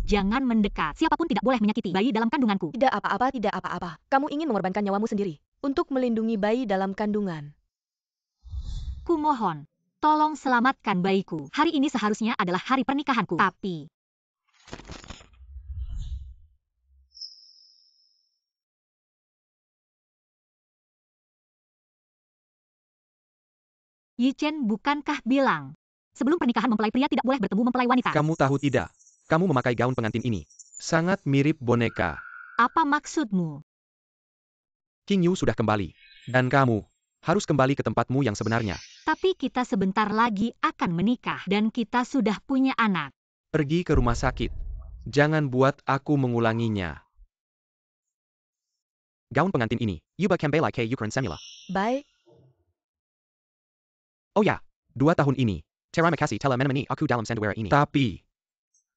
Jangan mendekat. Siapapun tidak boleh menyakiti bayi dalam kandunganku. Tidak apa-apa, tidak apa-apa. Kamu ingin mengorbankan nyawamu sendiri untuk melindungi bayi dalam kandungan. Kumohon, tolong selamatkan bayiku. Hari ini seharusnya adalah hari pernikahanku. Tapi Yi Chen bukankah bilang sebelum pernikahan mempelai pria tidak boleh bertemu mempelai wanita? Kamu tahu tidak? Kamu memakai gaun pengantin ini. Sangat mirip boneka. Apa maksudmu? King Yu sudah kembali. Dan kamu harus kembali ke tempatmu yang sebenarnya. Tapi kita sebentar lagi akan menikah dan kita sudah punya anak. Pergi ke rumah sakit. Jangan buat aku mengulanginya. Gaun pengantin ini, Yuba Kambela K. Ukraine Semula. Baik. Oh ya, 2 tahun ini, terima kasih telah menemani aku dalam sandiwara ini. Tapi,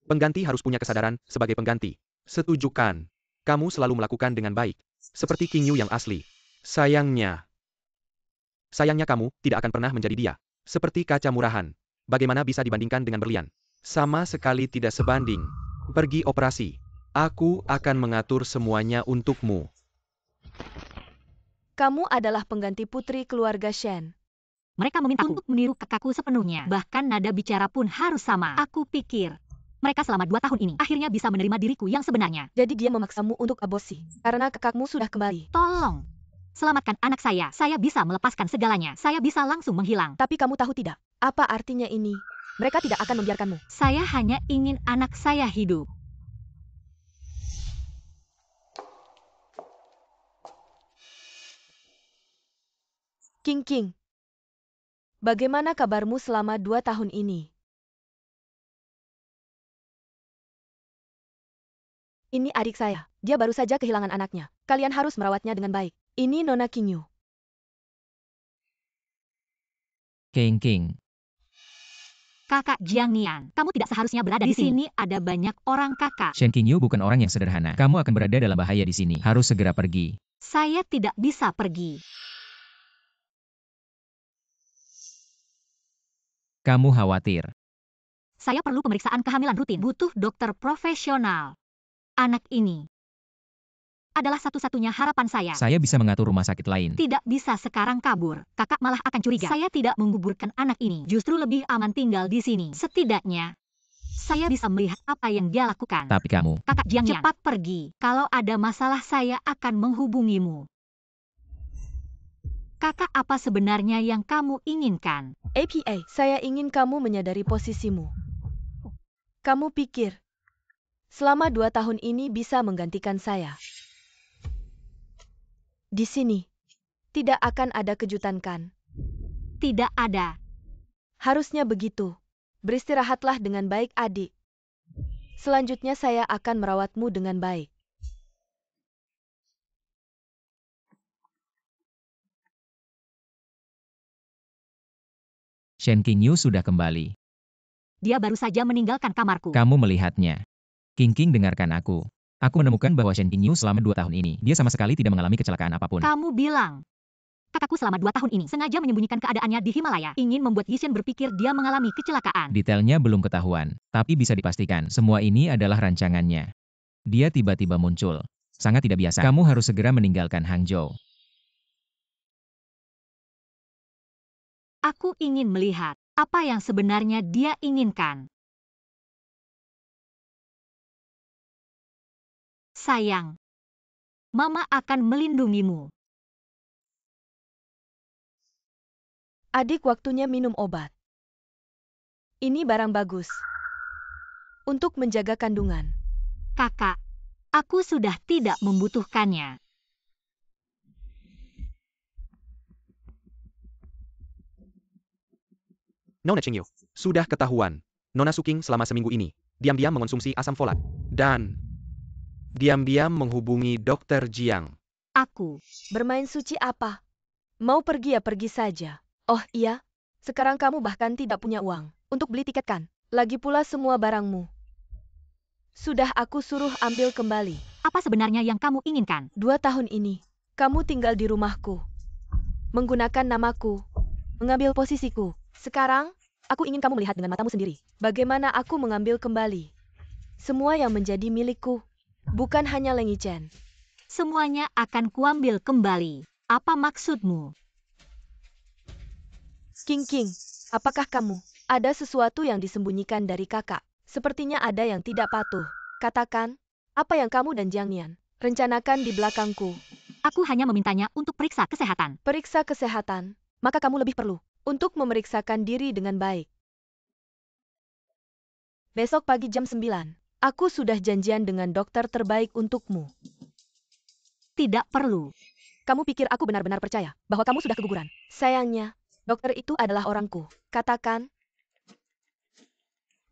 pengganti harus punya kesadaran sebagai pengganti. Setuju kan? Kamu selalu melakukan dengan baik. Seperti King Yu yang asli. Sayangnya kamu tidak akan pernah menjadi dia. Seperti kaca murahan. Bagaimana bisa dibandingkan dengan berlian? Sama sekali tidak sebanding. Pergi operasi. Aku akan mengatur semuanya untukmu. Kamu adalah pengganti putri keluarga Shen. Mereka memintaku untuk meniru kakakku sepenuhnya. Bahkan nada bicara pun harus sama. Aku pikir mereka selama 2 tahun ini akhirnya bisa menerima diriku yang sebenarnya. Jadi dia memaksamu untuk aborsi karena kakakmu sudah kembali. Tolong, selamatkan anak saya. Saya bisa melepaskan segalanya. Saya bisa langsung menghilang. Tapi kamu tahu tidak, apa artinya ini? Mereka tidak akan membiarkanmu. Saya hanya ingin anak saya hidup. King, bagaimana kabarmu selama 2 tahun ini? Ini adik saya. Dia baru saja kehilangan anaknya. Kalian harus merawatnya dengan baik. Ini Nona King Yu. King. Kakak Jiang Nian, kamu tidak seharusnya berada di sini. Ada banyak orang kakak. Shen King Yu bukan orang yang sederhana. Kamu akan berada dalam bahaya di sini. Harus segera pergi. Saya tidak bisa pergi. Kamu khawatir. Saya perlu pemeriksaan kehamilan rutin. Butuh dokter profesional. Anak ini adalah satu-satunya harapan saya. Saya bisa mengatur rumah sakit lain. Tidak bisa sekarang kabur. Kakak malah akan curiga. Saya tidak menggugurkan anak ini. Justru lebih aman tinggal di sini. Setidaknya, saya bisa melihat apa yang dia lakukan. Tapi kamu, Kakak Jiang, cepat pergi. Kalau ada masalah saya akan menghubungimu. Kakak, apa sebenarnya yang kamu inginkan? APA, saya ingin kamu menyadari posisimu. Kamu pikir, selama 2 tahun ini bisa menggantikan saya. Di sini, tidak akan ada kejutan kan? Tidak ada. Harusnya begitu. Beristirahatlah dengan baik adik. Selanjutnya saya akan merawatmu dengan baik. Shen King Yu sudah kembali. Dia baru saja meninggalkan kamarku. Kamu melihatnya. King, dengarkan aku. Aku menemukan bahwa Shen King Yu selama 2 tahun ini, dia sama sekali tidak mengalami kecelakaan apapun. Kamu bilang, kakakku selama 2 tahun ini sengaja menyembunyikan keadaannya di Himalaya. Ingin membuat Yi Chen berpikir dia mengalami kecelakaan. Detailnya belum ketahuan, tapi bisa dipastikan, semua ini adalah rancangannya. Dia tiba-tiba muncul. Sangat tidak biasa. Kamu harus segera meninggalkan Hangzhou. Aku ingin melihat apa yang sebenarnya dia inginkan. Sayang, Mama akan melindungimu. Adik, waktunya minum obat. Ini barang bagus. Untuk menjaga kandungan. Kakak, aku sudah tidak membutuhkannya. Nona King Yu, sudah ketahuan. Nona Suking selama seminggu ini, diam-diam mengonsumsi asam folat. Dan diam-diam menghubungi Dokter Jiang. Aku Bermain suci apa? Mau pergi ya pergi saja. Oh iya, sekarang kamu bahkan tidak punya uang untuk beli tiket kan? Lagi pula semua barangmu sudah aku suruh ambil kembali. apa sebenarnya yang kamu inginkan? 2 tahun ini, kamu tinggal di rumahku. Menggunakan namaku. Mengambil posisiku. Sekarang, aku ingin kamu melihat dengan matamu sendiri. Bagaimana aku mengambil kembali Semua yang menjadi milikku. Bukan hanya Leng Yichen. Semuanya akan kuambil kembali. Apa maksudmu? King, apakah kamu? Ada sesuatu yang disembunyikan dari kakak. Sepertinya ada yang tidak patuh. Katakan, apa yang kamu dan Jiang Nian rencanakan di belakangku. Aku hanya memintanya untuk periksa kesehatan. Periksa kesehatan, maka kamu lebih perlu untuk memeriksakan diri dengan baik. Besok pagi jam 9, aku sudah janjian dengan dokter terbaik untukmu. Tidak perlu. Kamu pikir aku benar-benar percaya bahwa kamu sudah keguguran? Sayangnya, dokter itu adalah orangku. Katakan,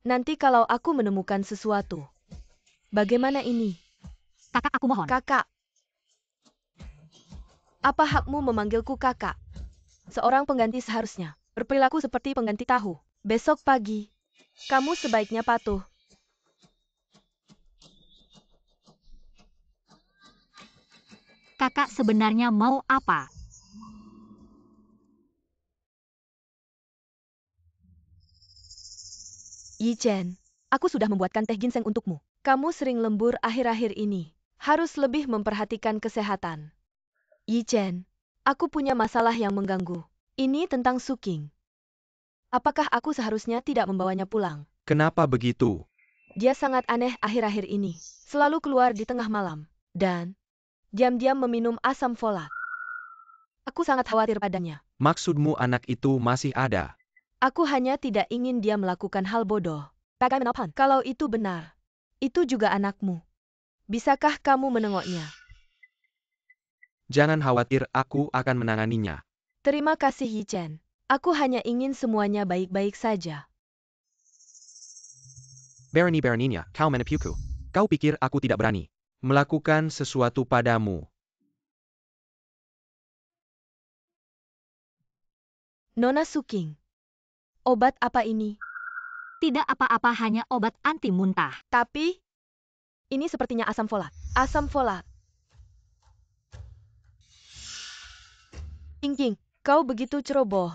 nanti kalau aku menemukan sesuatu. Bagaimana ini? Kakak, aku mohon. Kakak. Apa hakmu memanggilku kakak? Seorang pengganti seharusnya berperilaku seperti pengganti tahu. Besok pagi, kamu sebaiknya patuh. Kakak sebenarnya mau apa? Yichen, aku sudah membuatkan teh ginseng untukmu. Kamu sering lembur akhir-akhir ini. Harus lebih memperhatikan kesehatan. Yichen, aku punya masalah yang mengganggu. Ini tentang Suking. Apakah aku seharusnya tidak membawanya pulang? Kenapa begitu? Dia sangat aneh akhir-akhir ini. Selalu keluar di tengah malam. Dan diam-diam meminum asam folat. Aku sangat khawatir padanya. Maksudmu anak itu masih ada? Aku hanya tidak ingin dia melakukan hal bodoh. Bagaimanapun, kalau itu benar, itu juga anakmu. Bisakah kamu menengoknya? Jangan khawatir, aku akan menanganinya. Terima kasih Yichen. Aku hanya ingin semuanya baik-baik saja. Beraninya, kau menipuku. Kau pikir aku tidak berani melakukan sesuatu padamu? Nona Suking, obat apa ini? Tidak apa-apa, hanya obat anti muntah. Tapi, ini sepertinya asam folat. Asam folat. King, kau begitu ceroboh.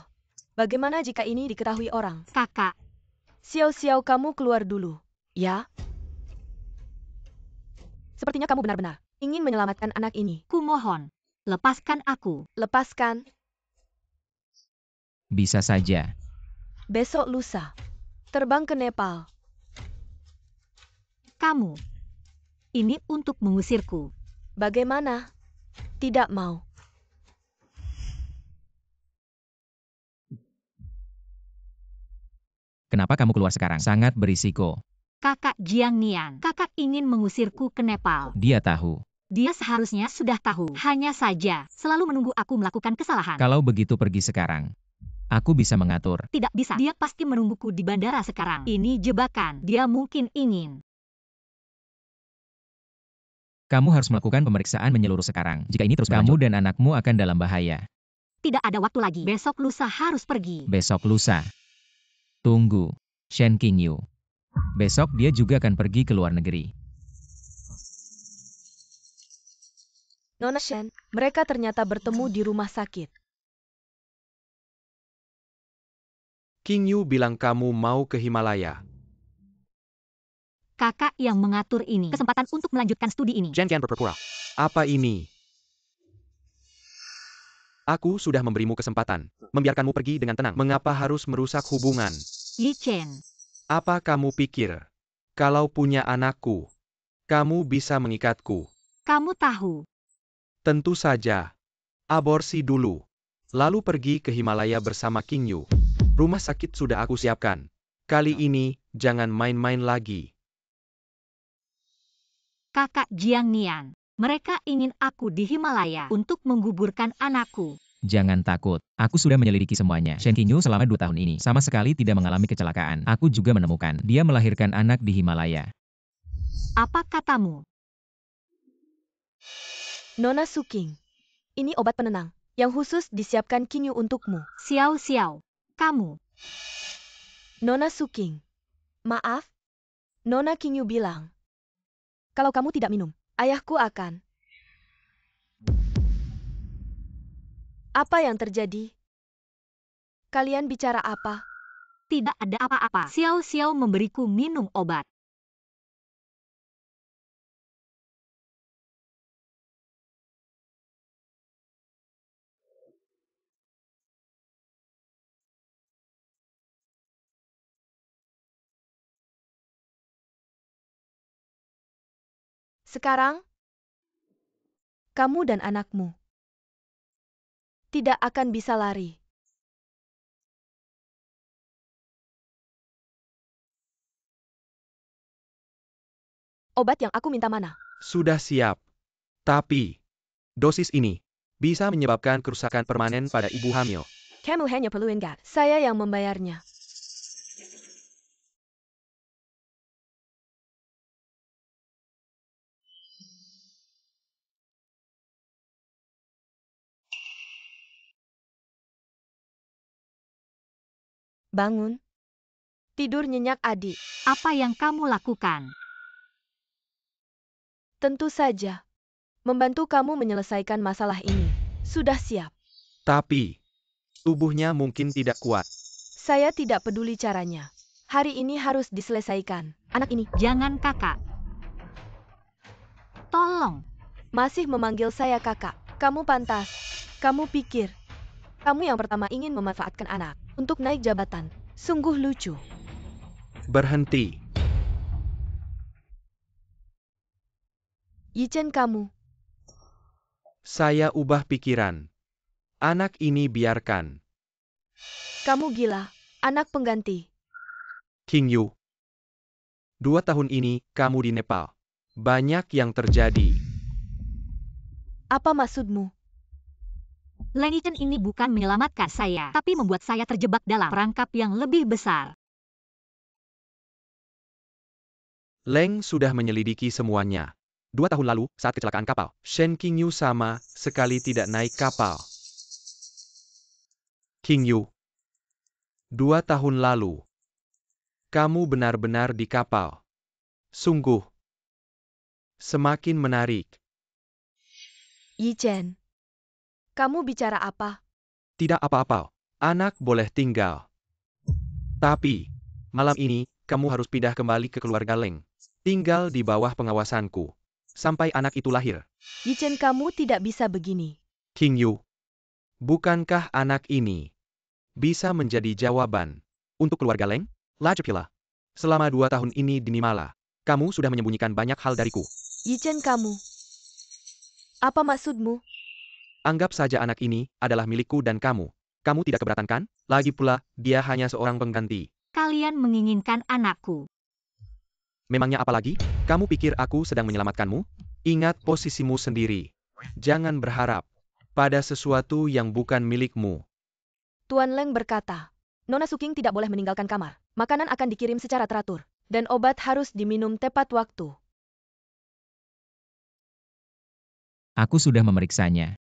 Bagaimana jika ini diketahui orang? Kakak, Xiao, kamu keluar dulu. Ya? Sepertinya kamu benar-benar ingin menyelamatkan anak ini. kumohon. Lepaskan aku. Lepaskan. Bisa saja. Besok lusa. Terbang ke Nepal. Kamu. Ini untuk mengusirku. Bagaimana? Tidak mau. Kenapa kamu keluar sekarang? Sangat berisiko. Kakak Jiang Nian, kakak ingin mengusirku ke Nepal. Dia tahu. Dia seharusnya sudah tahu. Hanya saja, selalu menunggu aku melakukan kesalahan. Kalau begitu pergi sekarang. Aku bisa mengatur. Tidak bisa. Dia pasti menungguku di bandara sekarang. Ini jebakan. Dia mungkin ingin. Kamu harus melakukan pemeriksaan menyeluruh sekarang. Jika ini terus berlanjut, kamu dan anakmu akan dalam bahaya. Tidak ada waktu lagi. Besok lusa harus pergi. Besok lusa. Tunggu. Shen Qingyu. Besok dia juga akan pergi ke luar negeri. Nona Shen, mereka ternyata bertemu di rumah sakit. King Yu bilang kamu mau ke Himalaya. Kakak yang mengatur ini. Kesempatan untuk melanjutkan studi ini. Jen Tian berpura-pura. Apa ini? Aku sudah memberimu kesempatan. Membiarkanmu pergi dengan tenang. Mengapa harus merusak hubungan? Yichen. Apa kamu pikir? Kalau punya anakku, kamu bisa mengikatku? Kamu tahu. Tentu saja. Aborsi dulu. Lalu pergi ke Himalaya bersama King Yu. Rumah sakit sudah aku siapkan. Kali ini, jangan main-main lagi. Kakak Jiang Nian. Mereka ingin aku di Himalaya untuk menggugurkan anakku. Jangan takut. Aku sudah menyelidiki semuanya. Shen Qingyu selama 2 tahun ini sama sekali tidak mengalami kecelakaan. Aku juga menemukan dia melahirkan anak di Himalaya. Apa katamu? Nona Suking, ini obat penenang yang khusus disiapkan King Yu untukmu. Xiao, kamu. Nona Suking, maaf. Nona King Yu bilang, kalau kamu tidak minum, ayahku akan. Apa yang terjadi? Kalian bicara apa? Tidak ada apa-apa. Xiao memberiku minum obat. Sekarang, kamu dan anakmu tidak akan bisa lari. Obat yang aku minta mana? Sudah siap. Tapi, dosis ini bisa menyebabkan kerusakan permanen pada ibu hamil. Kamu hanya perlu ingat, saya yang membayarnya. Bangun. Tidur nyenyak adik. Apa yang kamu lakukan? Tentu saja. Membantu kamu menyelesaikan masalah ini. Sudah siap. Tapi, tubuhnya mungkin tidak kuat. Saya tidak peduli caranya. Hari ini harus diselesaikan. Anak ini Jangan kakak. Tolong. masih memanggil saya kakak. Kamu pantas. Kamu pikir. Kamu yang pertama ingin memanfaatkan anak untuk naik jabatan. Sungguh lucu. Berhenti. Yichen kamu. Saya ubah pikiran. Anak ini biarkan. Kamu gila. Anak pengganti. King Yu. 2 tahun ini kamu di Nepal. Banyak yang terjadi. Apa maksudmu? Leng Yichen ini bukan menyelamatkan saya, tapi membuat saya terjebak dalam perangkap yang lebih besar. Leng sudah menyelidiki semuanya. 2 tahun lalu, saat kecelakaan kapal, Shen King Yu sama sekali tidak naik kapal. King Yu. 2 tahun lalu. Kamu benar-benar di kapal. Sungguh. Semakin menarik. Yichen. Kamu bicara apa? Tidak apa-apa. Anak boleh tinggal. Tapi, malam ini, kamu harus pindah kembali ke keluarga Leng. Tinggal di bawah pengawasanku. Sampai anak itu lahir. Yichen kamu tidak bisa begini. King Yu. Bukankah anak ini bisa menjadi jawaban untuk keluarga Leng? Lajepila. Selama 2 tahun ini di Nimala, kamu sudah menyembunyikan banyak hal dariku. Yichen kamu. Apa maksudmu? Anggap saja anak ini adalah milikku dan kamu. Kamu tidak keberatan kan? Lagi pula, dia hanya seorang pengganti. Kalian menginginkan anakku. Memangnya apa lagi? Kamu pikir aku sedang menyelamatkanmu? Ingat posisimu sendiri. Jangan berharap pada sesuatu yang bukan milikmu. Tuan Leng berkata, Nona Suking tidak boleh meninggalkan kamar. Makanan akan dikirim secara teratur. Dan obat harus diminum tepat waktu. Aku sudah memeriksanya.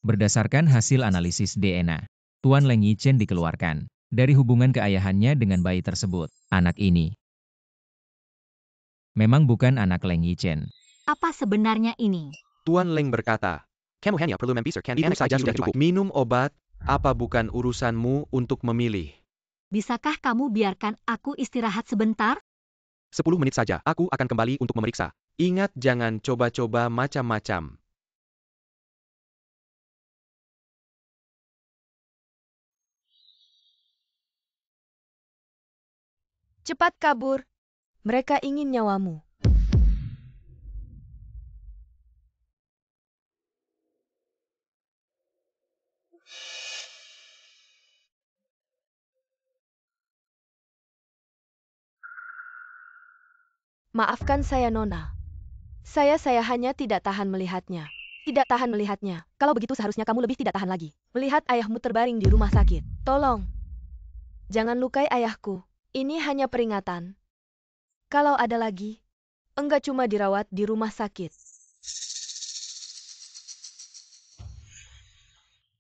Berdasarkan hasil analisis DNA, Tuan Leng Yichen dikeluarkan dari hubungan keayahannya dengan bayi tersebut. Anak ini memang bukan anak Leng Yichen. Apa sebenarnya ini? Tuan Leng berkata, kamu hanya perlu mempisahkan itu saja sudah cukup. Minum obat, apa bukan urusanmu untuk memilih? Bisakah kamu biarkan aku istirahat sebentar? 10 menit saja, aku akan kembali untuk memeriksa. Ingat jangan coba-coba macam-macam. Cepat kabur. Mereka ingin nyawamu. Maafkan saya Nona. Saya hanya tidak tahan melihatnya. Tidak tahan melihatnya. Kalau begitu seharusnya kamu lebih tidak tahan lagi. Melihat ayahmu terbaring di rumah sakit. Tolong. Jangan lukai ayahku. Ini hanya peringatan. Kalau ada lagi, enggak cuma dirawat di rumah sakit.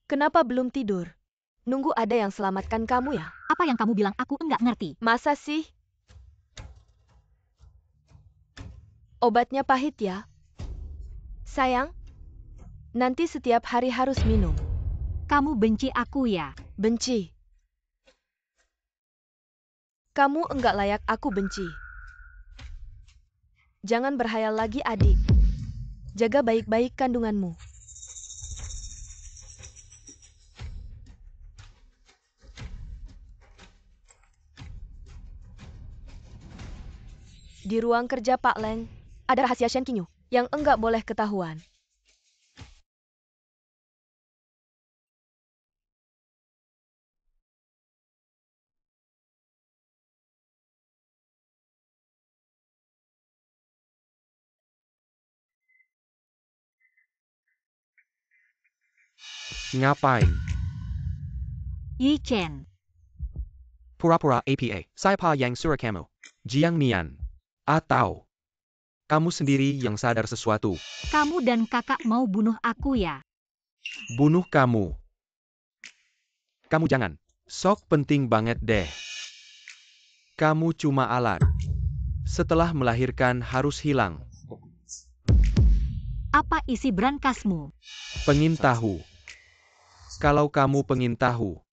Kenapa belum tidur? Nunggu ada yang selamatkan kamu ya? Apa yang kamu bilang aku enggak ngerti? Masa sih? Obatnya pahit ya? Sayang, nanti setiap hari harus minum. Kamu benci aku ya? Benci. Kamu enggak layak aku benci. Jangan berhayal lagi adik. Jaga baik-baik kandunganmu. Di ruang kerja Pak Leng, ada rahasia Shen Qingyu yang enggak boleh ketahuan. Ngapain? Yi Chen. Pura-pura APA. Siapa yang suruh kamu? Jiang Nian. Atau kamu sendiri yang sadar sesuatu? Kamu dan kakak mau bunuh aku ya? Bunuh kamu. Kamu jangan. Sok penting banget deh. Kamu cuma alat. Setelah melahirkan harus hilang. Apa isi berangkasmu? Pengin tahu. Kalau kamu pengin tahu,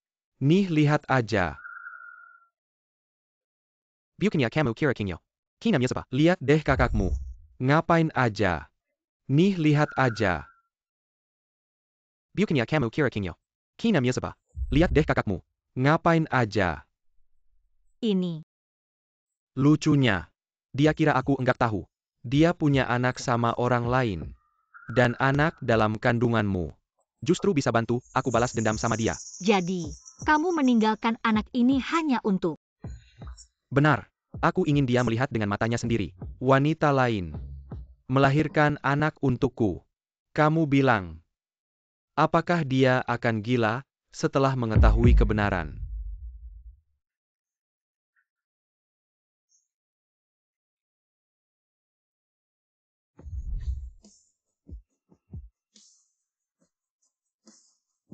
nih lihat aja. Bukannya kamu kira Kingyo. Kinamnya siapa? Lihat deh kakakmu. Ngapain aja. Nih lihat aja. Bukannya kamu kira Kingyo. Kinamnya siapa? Lihat deh kakakmu. Ngapain aja. Ini. Lucunya. Dia kira aku enggak tahu. Dia punya anak sama orang lain. Dan anak dalam kandunganmu. Justru bisa bantu aku balas dendam sama dia. Jadi, kamu meninggalkan anak ini hanya untuk... Benar. Aku ingin dia melihat dengan matanya sendiri. Wanita lain. Melahirkan anak untukku. Kamu bilang. Apakah dia akan gila setelah mengetahui kebenaran?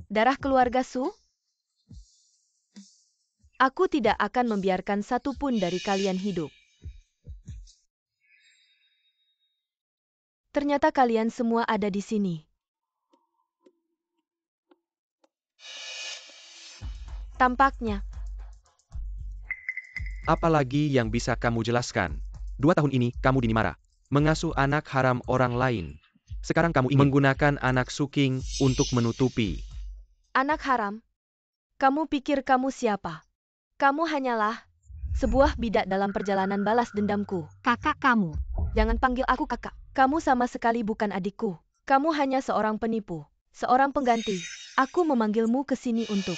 Darah keluarga Su? Aku tidak akan membiarkan satupun dari kalian hidup. Ternyata kalian semua ada di sini. Tampaknya, Apalagi yang bisa kamu jelaskan? 2 tahun ini kamu dinimara. Mengasuh anak haram orang lain. Sekarang kamu ingin menggunakan anak Suking untuk menutupi. anak haram. Kamu pikir kamu siapa? Kamu hanyalah sebuah bidak dalam perjalanan balas dendamku. Kakak kamu. Jangan panggil aku kakak. Kamu sama sekali bukan adikku. Kamu hanya seorang penipu. Seorang pengganti. Aku memanggilmu ke sini untuk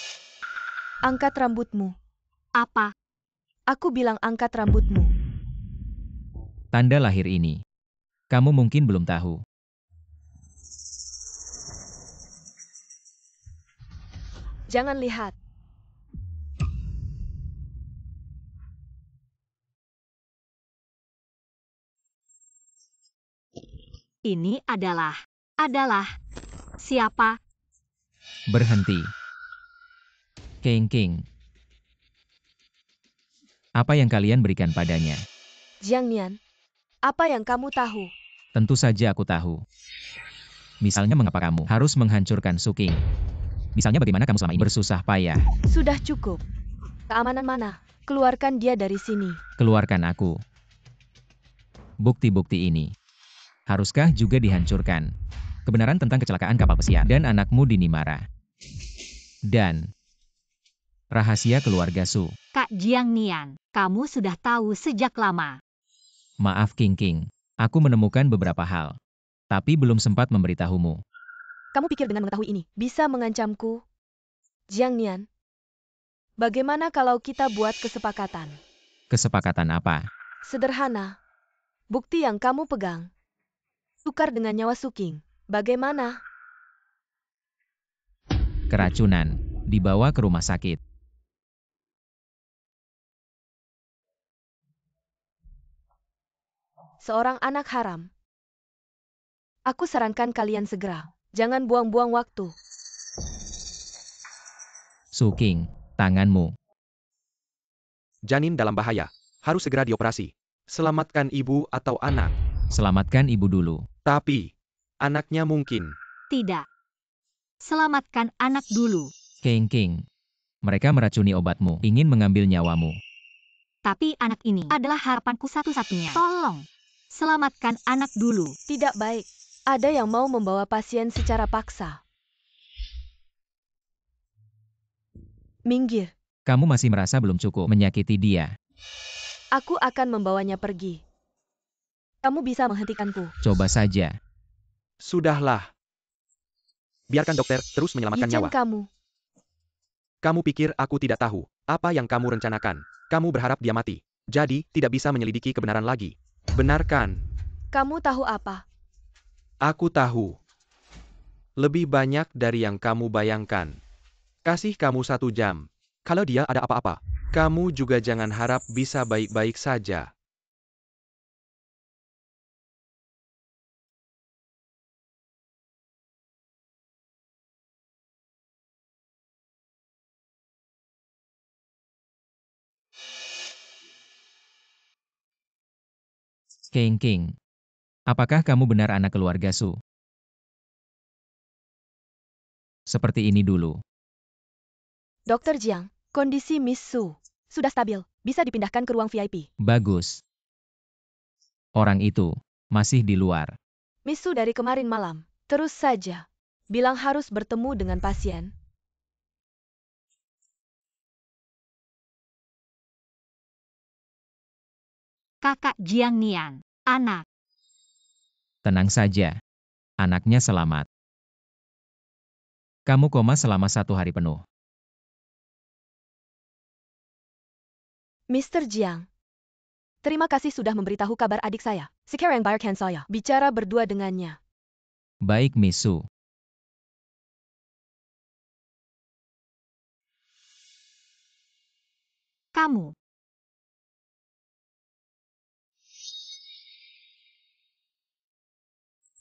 angkat rambutmu. Apa? Aku bilang angkat rambutmu. Tanda lahir ini. Kamu mungkin belum tahu. Jangan lihat. Ini adalah siapa? Berhenti. King. Apa yang kalian berikan padanya? Jiang Nian, apa yang kamu tahu? Tentu saja aku tahu. Misalnya mengapa kamu harus menghancurkan Suking? Misalnya bagaimana kamu selama ini bersusah payah? Sudah cukup. Keamanan mana? Keluarkan dia dari sini. Keluarkan aku. Bukti-bukti ini. Haruskah juga dihancurkan? Kebenaran tentang kecelakaan kapal pesiar dan anakmu dinimara. Dan rahasia keluarga Su. Kak Jiang Nian, kamu sudah tahu sejak lama. Maaf King. Aku menemukan beberapa hal. Tapi belum sempat memberitahumu. Kamu pikir dengan mengetahui ini bisa mengancamku? Jiang Nian, bagaimana kalau kita buat kesepakatan? Kesepakatan apa? Sederhana. Bukti yang kamu pegang. Tukar dengan nyawa Suking. Bagaimana? Keracunan. Dibawa ke rumah sakit. Seorang anak haram. Aku sarankan kalian segera. Jangan buang-buang waktu. Suking, tanganmu. Janin dalam bahaya. Harus segera dioperasi. Selamatkan ibu atau anak. Selamatkan ibu dulu. Tapi, anaknya mungkin. Tidak. Selamatkan anak dulu. King. Mereka meracuni obatmu, ingin mengambil nyawamu. Tapi anak ini adalah harapanku satu-satunya. Tolong. Selamatkan anak dulu. Tidak baik. Ada yang mau membawa pasien secara paksa. Minggir. Kamu masih merasa belum cukup menyakiti dia. Aku akan membawanya pergi. Kamu bisa menghentikanku. Coba saja. Sudahlah. Biarkan dokter terus menyelamatkan Yichen nyawa. kamu. Kamu pikir aku tidak tahu apa yang kamu rencanakan? Kamu berharap dia mati. Jadi, tidak bisa menyelidiki kebenaran lagi. Benarkan? Kamu tahu apa? Aku tahu. Lebih banyak dari yang kamu bayangkan. Kasih kamu 1 jam. Kalau dia ada apa-apa, kamu juga jangan harap bisa baik-baik saja. King. Apakah kamu benar anak keluarga Su? Seperti ini dulu. Dokter Jiang, kondisi Miss Su sudah stabil. Bisa dipindahkan ke ruang VIP. Bagus. Orang itu masih di luar. Miss Su dari kemarin malam. Terus saja. Bilang harus bertemu dengan pasien. Kakak Jiang Nian, anak. Tenang saja. Anaknya selamat. Kamu koma selama 1 hari penuh. Mr. Jiang. Terima kasih sudah memberitahu kabar adik saya. Sekarang biarkan saya bicara berdua dengannya. Baik, Miss Su. Kamu.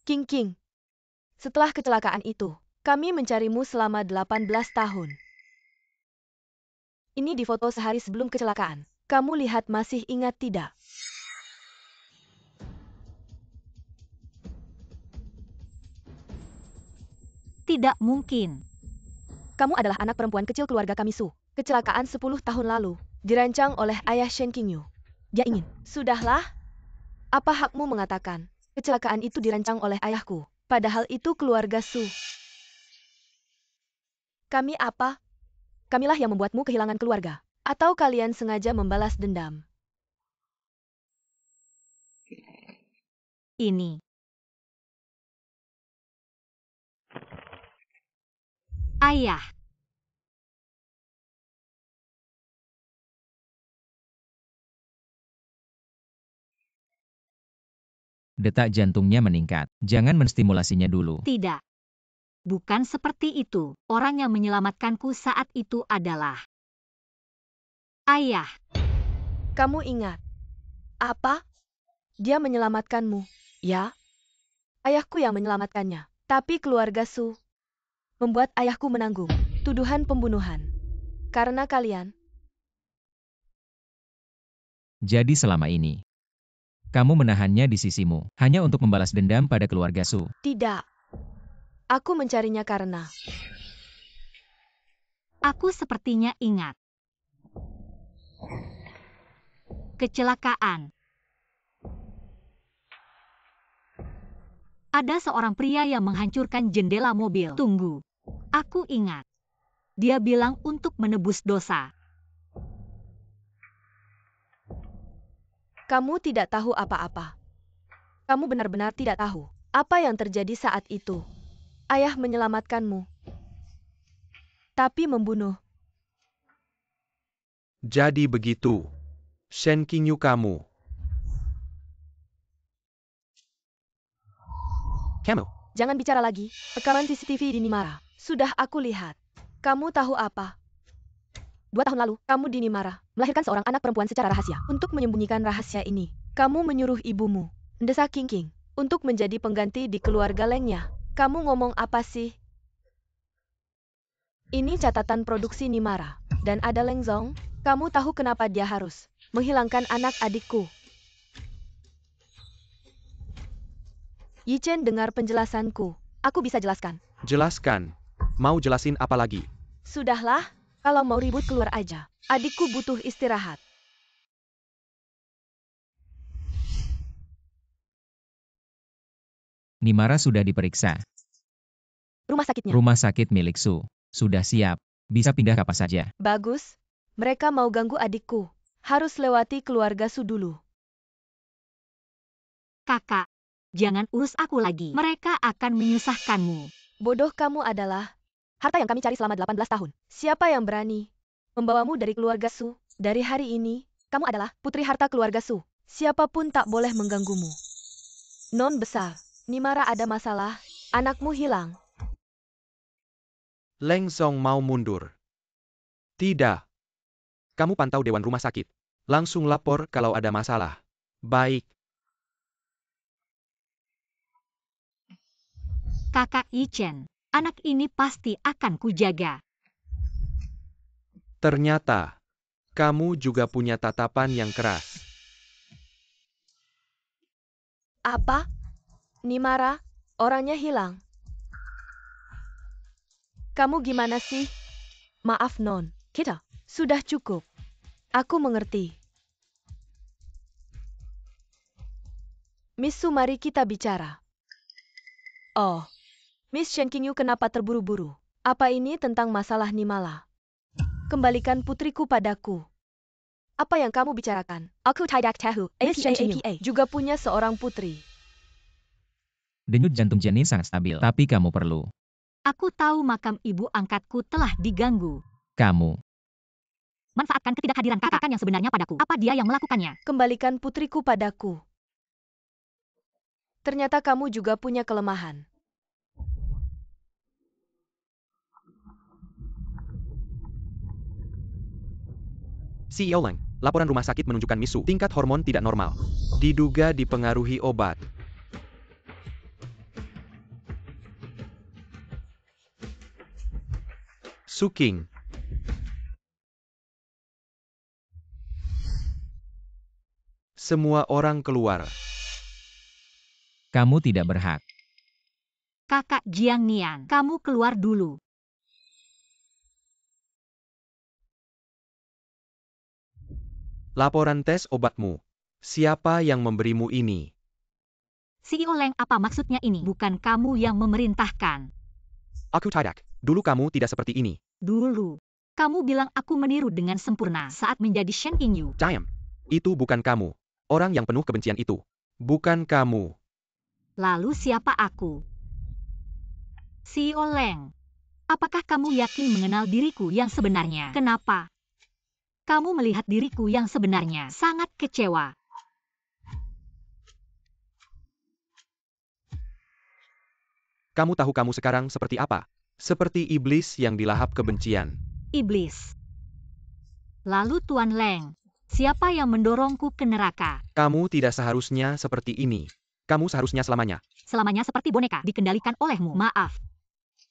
King. Setelah kecelakaan itu, kami mencarimu selama 18 tahun. Ini di foto sehari sebelum kecelakaan. Kamu lihat masih ingat tidak? Tidak mungkin. Kamu adalah anak perempuan kecil keluarga kami Su. Kecelakaan 10 tahun lalu, dirancang oleh ayah Shen Qingyu. Dia ingin. Sudahlah. Apa hakmu mengatakan? Kecelakaan itu dirancang oleh ayahku. Padahal itu keluarga Su. Kami apa? Kamilah yang membuatmu kehilangan keluarga. Atau kalian sengaja membalas dendam? Ini. Ayah. Detak jantungnya meningkat. Jangan menstimulasinya dulu. Tidak. Bukan seperti itu. Orang yang menyelamatkanku saat itu adalah ayah. Kamu ingat? Apa? Dia menyelamatkanmu. Ya? Ayahku yang menyelamatkannya. Tapi keluarga Su membuat ayahku menanggung tuduhan pembunuhan. Karena kalian. Jadi selama ini, kamu menahannya di sisimu, hanya untuk membalas dendam pada keluarga Su. Tidak. Aku mencarinya karena. Aku sepertinya ingat. Kecelakaan. Ada seorang pria yang menghancurkan jendela mobil. Tunggu. Aku ingat. Dia bilang untuk menebus dosa. Kamu tidak tahu apa-apa. Kamu benar-benar tidak tahu apa yang terjadi saat itu. Ayah menyelamatkanmu. Tapi membunuh. Jadi begitu. Shen Qingyu kamu. Kamu. Jangan bicara lagi. Rekaman CCTV di Nimara. Sudah aku lihat. Kamu tahu apa? 2 tahun lalu, kamu di Nimara melahirkan seorang anak perempuan secara rahasia. Untuk menyembunyikan rahasia ini, kamu menyuruh ibumu, mendesak King, untuk menjadi pengganti di keluarga Lengnya. Kamu ngomong apa sih? Ini catatan produksi Nimara. Dan ada Leng Zong. Kamu tahu kenapa dia harus menghilangkan anak adikku? Yichen, dengar penjelasanku. Aku bisa jelaskan. Jelaskan. Mau jelasin apa lagi? Sudahlah, kalau mau ribut keluar aja. Adikku butuh istirahat. Nimara sudah diperiksa. Rumah sakitnya. Rumah sakit milik Su sudah siap. Bisa pindah kapan saja. Bagus. Mereka mau ganggu adikku. Harus lewati keluarga Su dulu. Kakak, jangan urus aku lagi. Mereka akan menyusahkanmu. Bodoh, kamu adalah harta yang kami cari selama 18 tahun. Siapa yang berani membawamu dari keluarga Su? Dari hari ini, kamu adalah putri harta keluarga Su. Siapapun tak boleh mengganggumu. Non besar, Nimara ada masalah, anakmu hilang. Leng Song mau mundur. Tidak. Kamu pantau Dewan Rumah Sakit. Langsung lapor kalau ada masalah. Baik. Kakak Ichen, anak ini pasti akan kujaga. Ternyata, kamu juga punya tatapan yang keras. Apa? Nimara, orangnya hilang. Kamu gimana sih? Maaf Non, kita sudah cukup. Aku mengerti. Miss Su, mari kita bicara. Oh, Miss Shen Qingyu kenapa terburu-buru? Apa ini tentang masalah Nimala? Kembalikan putriku padaku. Apa yang kamu bicarakan? Aku tidak tahu. Miss Shen Qingyu juga punya seorang putri. Denyut jantung Jenny sangat stabil, tapi kamu perlu. Aku tahu makam ibu angkatku telah diganggu. Kamu. Manfaatkan ketidakhadiran kakak yang sebenarnya padaku. Apa dia yang melakukannya? Kembalikan putriku padaku. Ternyata kamu juga punya kelemahan. CEO Leng, laporan rumah sakit menunjukkan Miss Su tingkat hormon tidak normal. Diduga dipengaruhi obat. Su King. Semua orang keluar. Kamu tidak berhak. Kakak Jiang Nian, kamu keluar dulu. Laporan tes obatmu. Siapa yang memberimu ini? CEO Leng, apa maksudnya ini? Bukan kamu yang memerintahkan. Aku tidak. Dulu kamu tidak seperti ini. Dulu, kamu bilang aku meniru dengan sempurna saat menjadi Shen Qingyu. Diam. Itu bukan kamu. Orang yang penuh kebencian itu. Bukan kamu. Lalu siapa aku? CEO Leng, apakah kamu yakin mengenal diriku yang sebenarnya? Kenapa? Kamu melihat diriku yang sebenarnya sangat kecewa. Kamu tahu kamu sekarang seperti apa? Seperti iblis yang dilahap kebencian. Iblis. Lalu Tuan Leng, siapa yang mendorongku ke neraka? Kamu tidak seharusnya seperti ini. Kamu seharusnya selamanya. Selamanya seperti boneka dikendalikan olehmu. Maaf.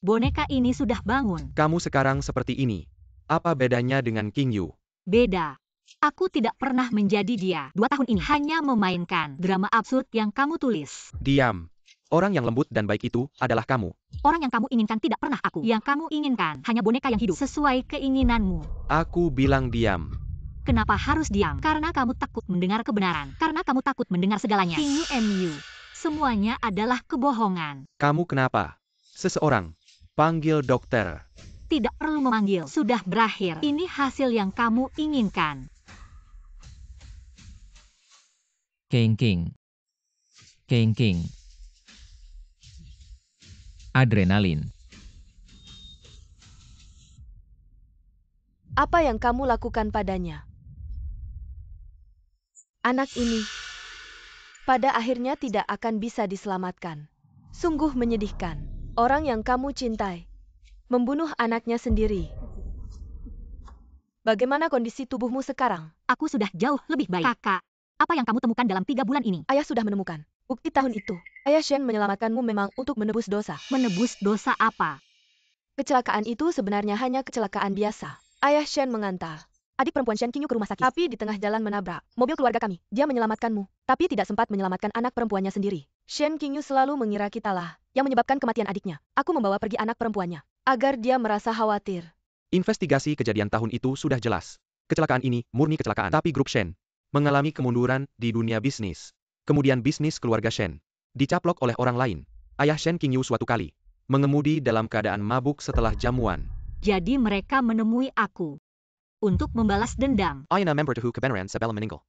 Boneka ini sudah bangun. Kamu sekarang seperti ini. Apa bedanya dengan Qingyu? Beda. Aku tidak pernah menjadi dia. 2 tahun ini hanya memainkan drama absurd yang kamu tulis. Diam. Orang yang lembut dan baik itu adalah kamu. Orang yang kamu inginkan tidak pernah aku. Yang kamu inginkan hanya boneka yang hidup sesuai keinginanmu. Aku bilang diam. Kenapa harus diam? Karena kamu takut mendengar kebenaran. Karena kamu takut mendengar segalanya. Qingyu MU. Semuanya adalah kebohongan. Kamu kenapa? Seseorang. Panggil dokter. Tidak perlu memanggil. Sudah berakhir. Ini hasil yang kamu inginkan. King. Adrenalin. Apa yang kamu lakukan padanya? Anak ini pada akhirnya tidak akan bisa diselamatkan. Sungguh menyedihkan. Orang yang kamu cintai membunuh anaknya sendiri. Bagaimana kondisi tubuhmu sekarang? Aku sudah jauh lebih baik. Kakak, apa yang kamu temukan dalam 3 bulan ini? Ayah sudah menemukan bukti tahun itu. Ayah Shen menyelamatkanmu memang untuk menebus dosa. Menebus dosa apa? Kecelakaan itu sebenarnya hanya kecelakaan biasa. Ayah Shen mengantar adik perempuan Shen Qingyu ke rumah sakit. Tapi di tengah jalan menabrak mobil keluarga kami. Dia menyelamatkanmu, tapi tidak sempat menyelamatkan anak perempuannya sendiri. Shen Qingyu selalu mengira kitalah yang menyebabkan kematian adiknya. Aku membawa pergi anak perempuannya, agar dia merasa khawatir. Investigasi kejadian tahun itu sudah jelas. Kecelakaan ini murni kecelakaan. Tapi grup Shen mengalami kemunduran di dunia bisnis. Kemudian bisnis keluarga Shen dicaplok oleh orang lain. Ayah Shen Qingyu suatu kali mengemudi dalam keadaan mabuk setelah jamuan. Jadi mereka menemui aku untuk membalas dendam. Ayana member Tehu kebenaran sebelum meninggal.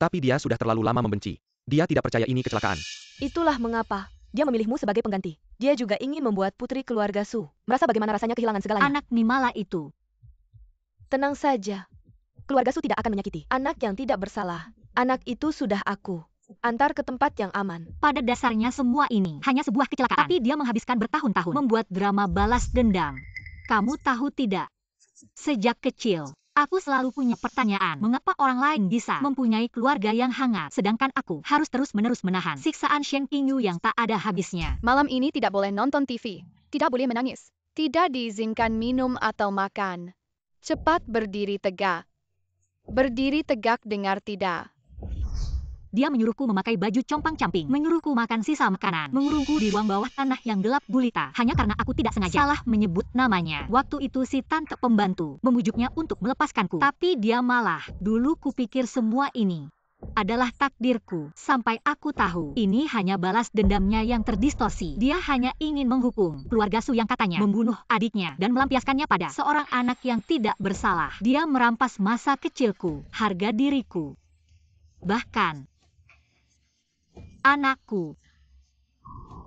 Tapi dia sudah terlalu lama membenci. Dia tidak percaya ini kecelakaan. Itulah mengapa dia memilihmu sebagai pengganti. Dia juga ingin membuat putri keluarga Su merasa bagaimana rasanya kehilangan segalanya. Anak Nimala itu. Tenang saja. Keluarga Su tidak akan menyakiti anak yang tidak bersalah. Anak itu sudah aku antar ke tempat yang aman. Pada dasarnya semua ini hanya sebuah kecelakaan. Tapi dia menghabiskan bertahun-tahun membuat drama balas dendam. Kamu tahu tidak? Sejak kecil, aku selalu punya pertanyaan. Mengapa orang lain bisa mempunyai keluarga yang hangat, sedangkan aku harus terus-menerus menahan siksaan Shen Qingyu yang tak ada habisnya. Malam ini tidak boleh nonton TV, tidak boleh menangis, tidak diizinkan minum atau makan. Cepat berdiri tegak. Berdiri tegak, dengar tidak? Dia menyuruhku memakai baju compang-camping, menyuruhku makan sisa makanan, mengurungku di ruang bawah tanah yang gelap gulita, hanya karena aku tidak sengaja salah menyebut namanya. Waktu itu si tante pembantu membujuknya untuk melepaskanku, tapi dia malah, dulu kupikir semua ini adalah takdirku, sampai aku tahu ini hanya balas dendamnya yang terdistorsi. Dia hanya ingin menghukum keluarga Su yang katanya membunuh adiknya dan melampiaskannya pada seorang anak yang tidak bersalah. Dia merampas masa kecilku, harga diriku, bahkan anakku.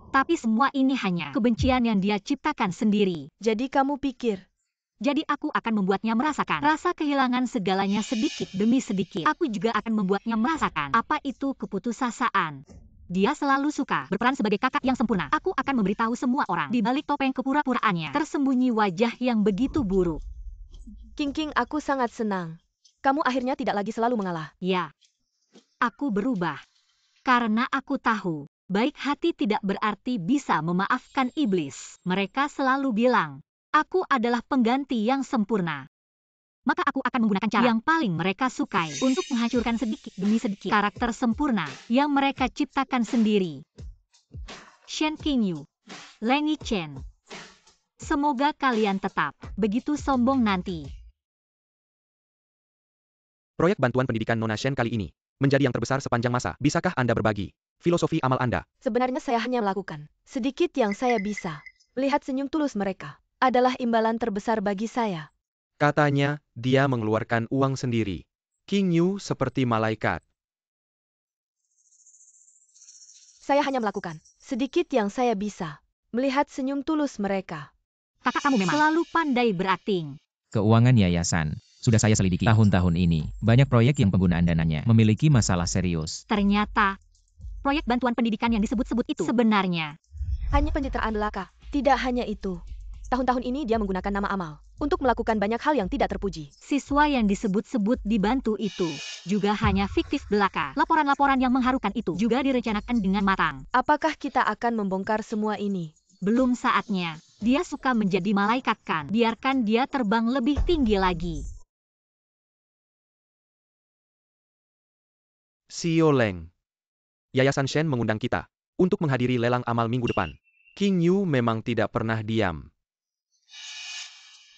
Tapi semua ini hanya kebencian yang dia ciptakan sendiri. Jadi kamu pikir? Jadi aku akan membuatnya merasakan rasa kehilangan segalanya sedikit demi sedikit. Aku juga akan membuatnya merasakan apa itu keputusasaan. Dia selalu suka berperan sebagai kakak yang sempurna. Aku akan memberitahu semua orang di balik topeng kepura-puraannya tersembunyi wajah yang begitu buruk. King, aku sangat senang. Kamu akhirnya tidak lagi selalu mengalah. Ya, aku berubah. Karena aku tahu, baik hati tidak berarti bisa memaafkan iblis. Mereka selalu bilang, aku adalah pengganti yang sempurna. Maka aku akan menggunakan cara yang paling mereka sukai untuk menghancurkan sedikit demi sedikit karakter sempurna yang mereka ciptakan sendiri. Shen Qingyu, Leng Yichen. Semoga kalian tetap begitu sombong nanti. Proyek bantuan pendidikan Nona Shen kali ini menjadi yang terbesar sepanjang masa. Bisakah Anda berbagi filosofi amal Anda? Sebenarnya saya hanya melakukan sedikit yang saya bisa. Melihat senyum tulus mereka adalah imbalan terbesar bagi saya. Katanya, dia mengeluarkan uang sendiri. Qingyu seperti malaikat. Saya hanya melakukan sedikit yang saya bisa. Melihat senyum tulus mereka. Kakak kamu memang selalu pandai berakting. Keuangan yayasan. Sudah saya selidiki tahun-tahun ini. Banyak proyek yang penggunaan dananya memiliki masalah serius. Ternyata, proyek bantuan pendidikan yang disebut-sebut itu sebenarnya hanya pencitraan belaka. Tidak hanya itu. Tahun-tahun ini dia menggunakan nama amal untuk melakukan banyak hal yang tidak terpuji. Siswa yang disebut-sebut dibantu itu juga hanya fiktif belaka. Laporan-laporan yang mengharukan itu juga direncanakan dengan matang. Apakah kita akan membongkar semua ini? Belum saatnya. Dia suka menjadi malaikat kan. Biarkan dia terbang lebih tinggi lagi. Xiao Leng. Yayasan Shen mengundang kita untuk menghadiri lelang amal minggu depan. Qingyu memang tidak pernah diam.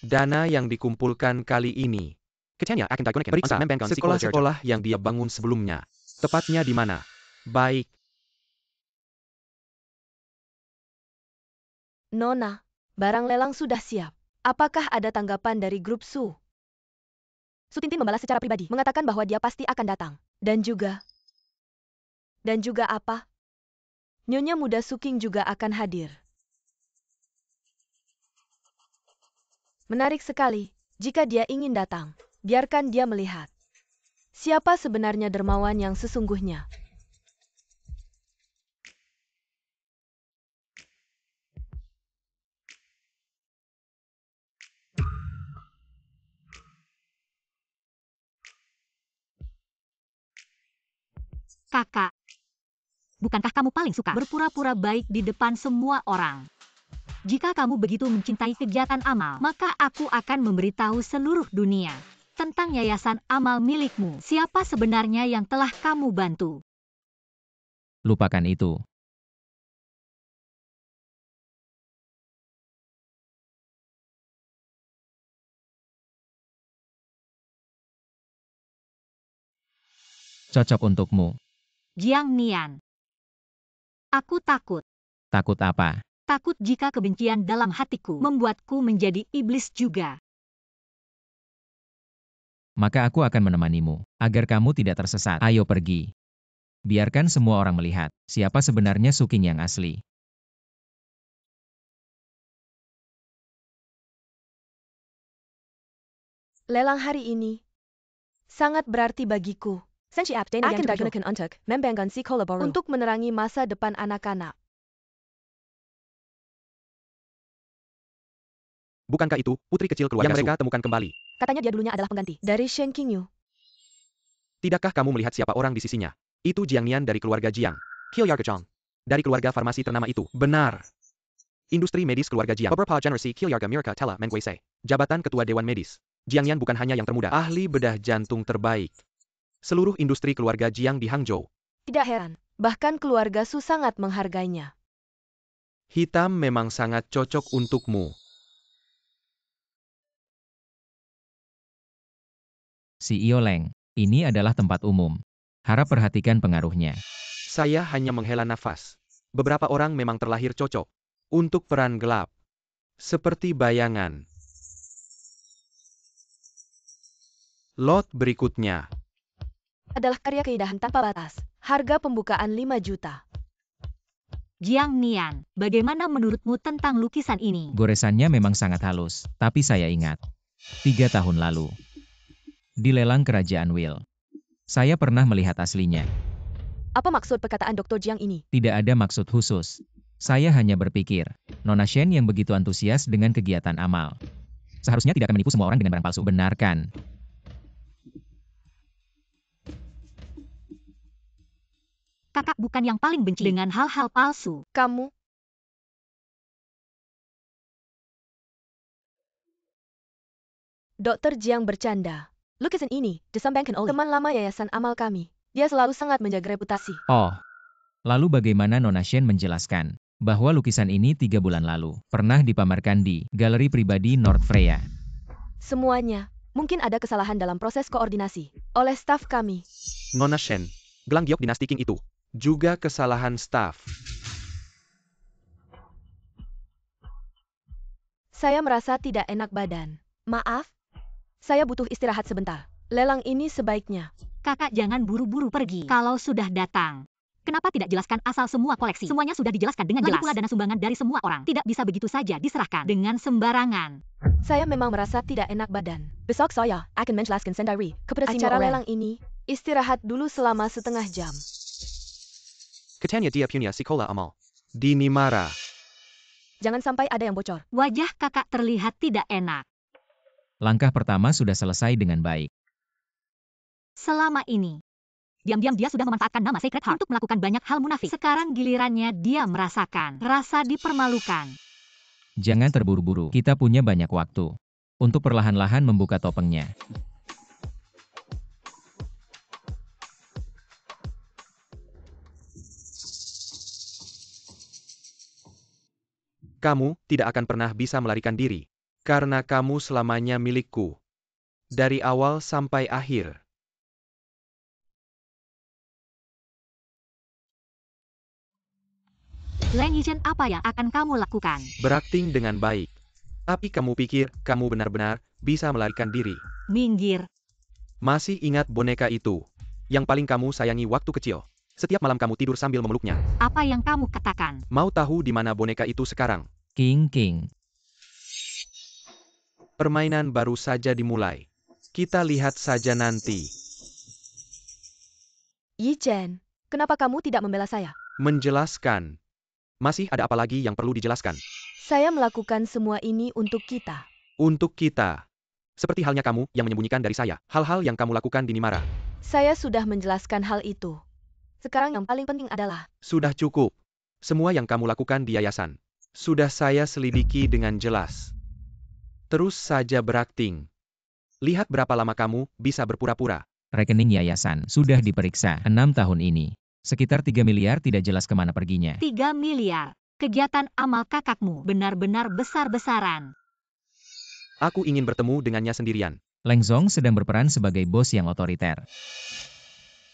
Dana yang dikumpulkan kali ini. Periksa sekolah-sekolah yang dia bangun sebelumnya. Tepatnya di mana? Baik. Nona, barang lelang sudah siap. Apakah ada tanggapan dari grup Su? Su Tintin membalas secara pribadi, mengatakan bahwa dia pasti akan datang. Dan juga apa? Nyonya muda Su Qing juga akan hadir. Menarik sekali. Jika dia ingin datang, biarkan dia melihat siapa sebenarnya dermawan yang sesungguhnya. Kakak, bukankah kamu paling suka berpura-pura baik di depan semua orang? Jika kamu begitu mencintai kegiatan amal, maka aku akan memberitahu seluruh dunia tentang yayasan amal milikmu. Siapa sebenarnya yang telah kamu bantu? Lupakan itu. Cocok untukmu. Jiang Nian. Aku takut. Takut apa? Takut jika kebencian dalam hatiku membuatku menjadi iblis juga. Maka aku akan menemanimu, agar kamu tidak tersesat. Ayo pergi. Biarkan semua orang melihat siapa sebenarnya Su King yang asli. Lelang hari ini sangat berarti bagiku. Akan digunakan untuk membangkitkan si kolaboru untuk menerangi masa depan anak-anak. Bukankah itu putri kecil keluarga yang mereka temukan kembali? Katanya dia dulunya adalah pengganti dari Shen Qingyu. Tidakkah kamu melihat siapa orang di sisinya? Itu Jiang Nian dari keluarga Jiang. Qilyar Gejong. Dari keluarga farmasi ternama itu. Benar. Industri medis keluarga Jiang. Beberapa generasi Qilyar Mirka Tela Menguese. Jabatan Ketua Dewan Medis. Jiang Nian bukan hanya yang termuda. Ahli bedah jantung terbaik. Seluruh industri keluarga Jiang di Hangzhou. Tidak heran. Bahkan keluarga Su sangat menghargainya. Hitam memang sangat cocok untukmu. CEO Leng, ini adalah tempat umum. Harap perhatikan pengaruhnya. Saya hanya menghela nafas. Beberapa orang memang terlahir cocok untuk peran gelap. Seperti bayangan. Lot berikutnya Adalah karya keindahan tanpa batas. Harga pembukaan 5 juta. Jiang Nian, bagaimana menurutmu tentang lukisan ini? Goresannya memang sangat halus, tapi saya ingat. 3 tahun lalu. Di lelang kerajaan Will. Saya pernah melihat aslinya. Apa maksud perkataan Dr. Jiang ini? Tidak ada maksud khusus. Saya hanya berpikir, Nona Shen yang begitu antusias dengan kegiatan amal. Seharusnya tidak akan menipu semua orang dengan barang palsu. Benar kan? Kakak bukan yang paling benci dengan hal-hal palsu. Kamu? Dr. Jiang bercanda. Lukisan ini disambangkan oleh teman lama yayasan amal kami. Dia selalu sangat menjaga reputasi. Oh. Lalu bagaimana Nona Shen menjelaskan bahwa lukisan ini 3 bulan lalu pernah dipamerkan di galeri pribadi North Freya. Semuanya. Mungkin ada kesalahan dalam proses koordinasi oleh staf kami. Nona Shen, gelang giok dinasti Qing itu juga kesalahan staf. Saya merasa tidak enak badan. Maaf. Saya butuh istirahat sebentar. Lelang ini sebaiknya. Kakak jangan buru-buru pergi. Kalau sudah datang, kenapa tidak jelaskan asal semua koleksi? Semuanya sudah dijelaskan dengan jelas. Lagi pula dana sumbangan dari semua orang tidak bisa begitu saja diserahkan dengan sembarangan. Saya memang merasa tidak enak badan. Besok saya akan menjelaskan sendiri kepada semua Acara orang. Lelang ini, istirahat dulu selama setengah jam. Katanya dia punya sekolah amal. Di Nimara. Jangan sampai ada yang bocor. Wajah kakak terlihat tidak enak. Langkah pertama sudah selesai dengan baik. Selama ini, diam-diam dia sudah memanfaatkan nama Sacred Heart untuk melakukan banyak hal munafik. Sekarang gilirannya dia merasakan rasa dipermalukan. Jangan terburu-buru, kita punya banyak waktu untuk perlahan-lahan membuka topengnya. Kamu tidak akan pernah bisa melarikan diri. Karena kamu selamanya milikku. Dari awal sampai akhir. Leng Yizhen, apa yang akan kamu lakukan? Berakting dengan baik. Tapi kamu pikir kamu benar-benar bisa melarikan diri. Minggir. Masih ingat boneka itu? Yang paling kamu sayangi waktu kecil. Setiap malam kamu tidur sambil memeluknya. Apa yang kamu katakan? Mau tahu di mana boneka itu sekarang? King. Permainan baru saja dimulai. Kita lihat saja nanti. Yi Chen, kenapa kamu tidak membela saya? Menjelaskan. Masih ada apa lagi yang perlu dijelaskan? Saya melakukan semua ini untuk kita. Untuk kita. Seperti halnya kamu yang menyembunyikan dari saya hal-hal yang kamu lakukan di Nimara. Saya sudah menjelaskan hal itu. Sekarang yang paling penting adalah... Sudah cukup. Semua yang kamu lakukan di yayasan sudah saya selidiki dengan jelas. Terus saja berakting. Lihat berapa lama kamu bisa berpura-pura. Rekening yayasan sudah diperiksa 6 tahun ini. Sekitar 3 miliar tidak jelas kemana perginya. 3 miliar. Kegiatan amal kakakmu benar-benar besar-besaran. Aku ingin bertemu dengannya sendirian. Leng Zong sedang berperan sebagai bos yang otoriter.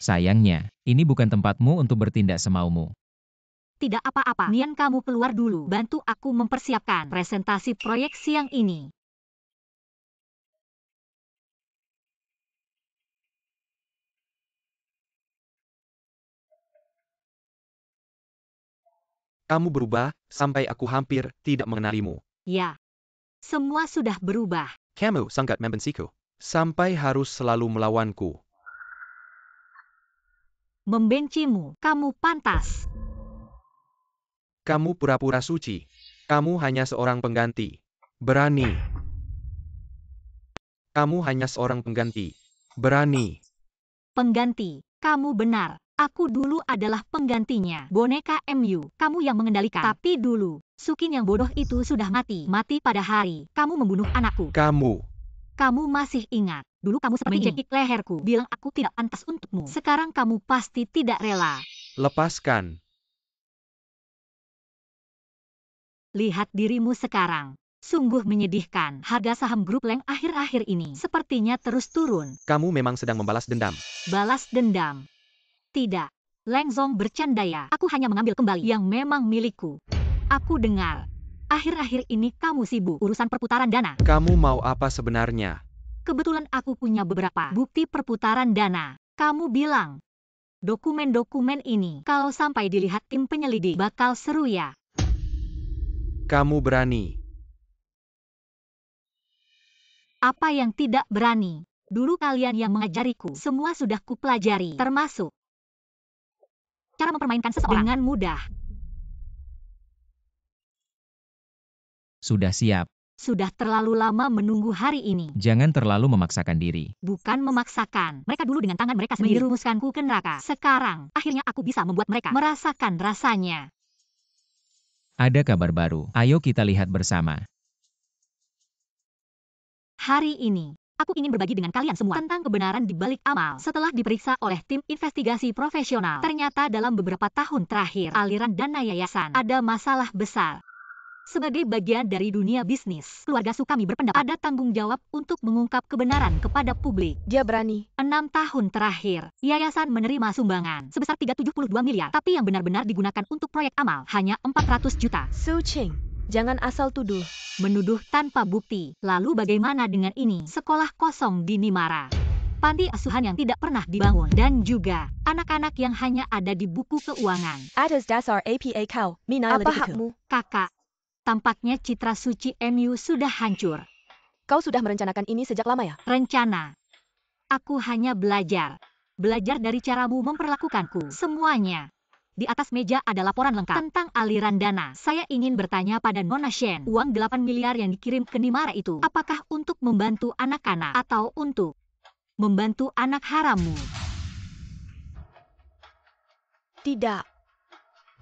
Sayangnya, ini bukan tempatmu untuk bertindak semaumu. Tidak apa-apa, Nian, kamu keluar dulu. Bantu aku mempersiapkan presentasi proyek siang ini. Kamu berubah, sampai aku hampir tidak mengenalimu. Ya. Semua sudah berubah. Kamu sangat membenciku. Sampai harus selalu melawanku. Membencimu, kamu pantas. Kamu pura-pura suci. Kamu hanya seorang pengganti. Berani. Kamu hanya seorang pengganti. Berani. Pengganti, kamu benar. Aku dulu adalah penggantinya. Boneka MU, kamu yang mengendalikan. Tapi dulu, Sukin yang bodoh itu sudah mati. Mati pada hari kamu membunuh anakku. Kamu masih ingat, dulu kamu seperti menjekik leherku, bilang aku tidak pantas untukmu. Sekarang kamu pasti tidak rela. Lepaskan. Lihat dirimu sekarang. Sungguh menyedihkan. Harga saham grup Leng akhir-akhir ini sepertinya terus turun. Kamu memang sedang membalas dendam. Balas dendam. Tidak. Leng Zong bercandaya. Aku hanya mengambil kembali yang memang milikku. Aku dengar. Akhir-akhir ini kamu sibuk urusan perputaran dana. Kamu mau apa sebenarnya? Kebetulan aku punya beberapa bukti perputaran dana. Kamu bilang, dokumen-dokumen ini kalau sampai dilihat tim penyelidik bakal seru ya. Kamu berani. Apa yang tidak berani? Dulu kalian yang mengajariku, semua sudah kupelajari, termasuk cara mempermainkan seseorang dengan mudah. Sudah siap. Sudah terlalu lama menunggu hari ini. Jangan terlalu memaksakan diri. Bukan memaksakan. Mereka dulu dengan tangan mereka sendiri merumuskanku ke neraka. Sekarang, akhirnya aku bisa membuat mereka merasakan rasanya. Ada kabar baru. Ayo kita lihat bersama. Hari ini, aku ingin berbagi dengan kalian semua tentang kebenaran di balik amal. Setelah diperiksa oleh tim investigasi profesional, ternyata dalam beberapa tahun terakhir, aliran dana yayasan ada masalah besar. Sebagai bagian dari dunia bisnis, keluarga Su kami berpendapat ada tanggung jawab untuk mengungkap kebenaran kepada publik. Dia berani. 6 tahun terakhir, yayasan menerima sumbangan sebesar 372 miliar, tapi yang benar-benar digunakan untuk proyek amal hanya 400 juta. Su Qing, jangan asal tuduh. Menuduh tanpa bukti. Lalu bagaimana dengan ini? Sekolah kosong di Nimara. Panti asuhan yang tidak pernah dibangun. Dan juga, anak-anak yang hanya ada di buku keuangan. Atas dasar APA kau, apa hakmu? Kakak, tampaknya citra suci MU sudah hancur. Kau sudah merencanakan ini sejak lama ya? Rencana. Aku hanya belajar. Belajar dari caramu memperlakukanku. Semuanya. Di atas meja ada laporan lengkap tentang aliran dana. Saya ingin bertanya pada Nona Shen, uang 8 miliar yang dikirim ke Nimara itu, apakah untuk membantu anak-anak atau untuk membantu anak harammu? Tidak.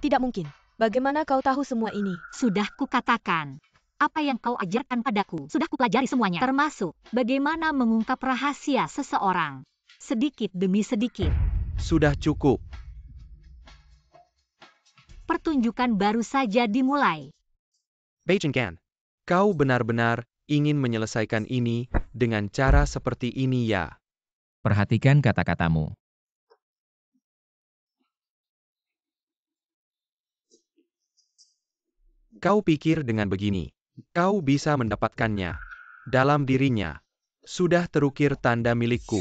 Tidak mungkin. Bagaimana kau tahu semua ini? Sudah kukatakan. Apa yang kau ajarkan padaku, sudah kupelajari semuanya. Termasuk, bagaimana mengungkap rahasia seseorang. Sedikit demi sedikit. Sudah cukup. Pertunjukan baru saja dimulai. Beijing Gan. Kau benar-benar ingin menyelesaikan ini dengan cara seperti ini ya? Perhatikan kata-katamu. Kau pikir dengan begini, kau bisa mendapatkannya. Dalam dirinya, sudah terukir tanda milikku.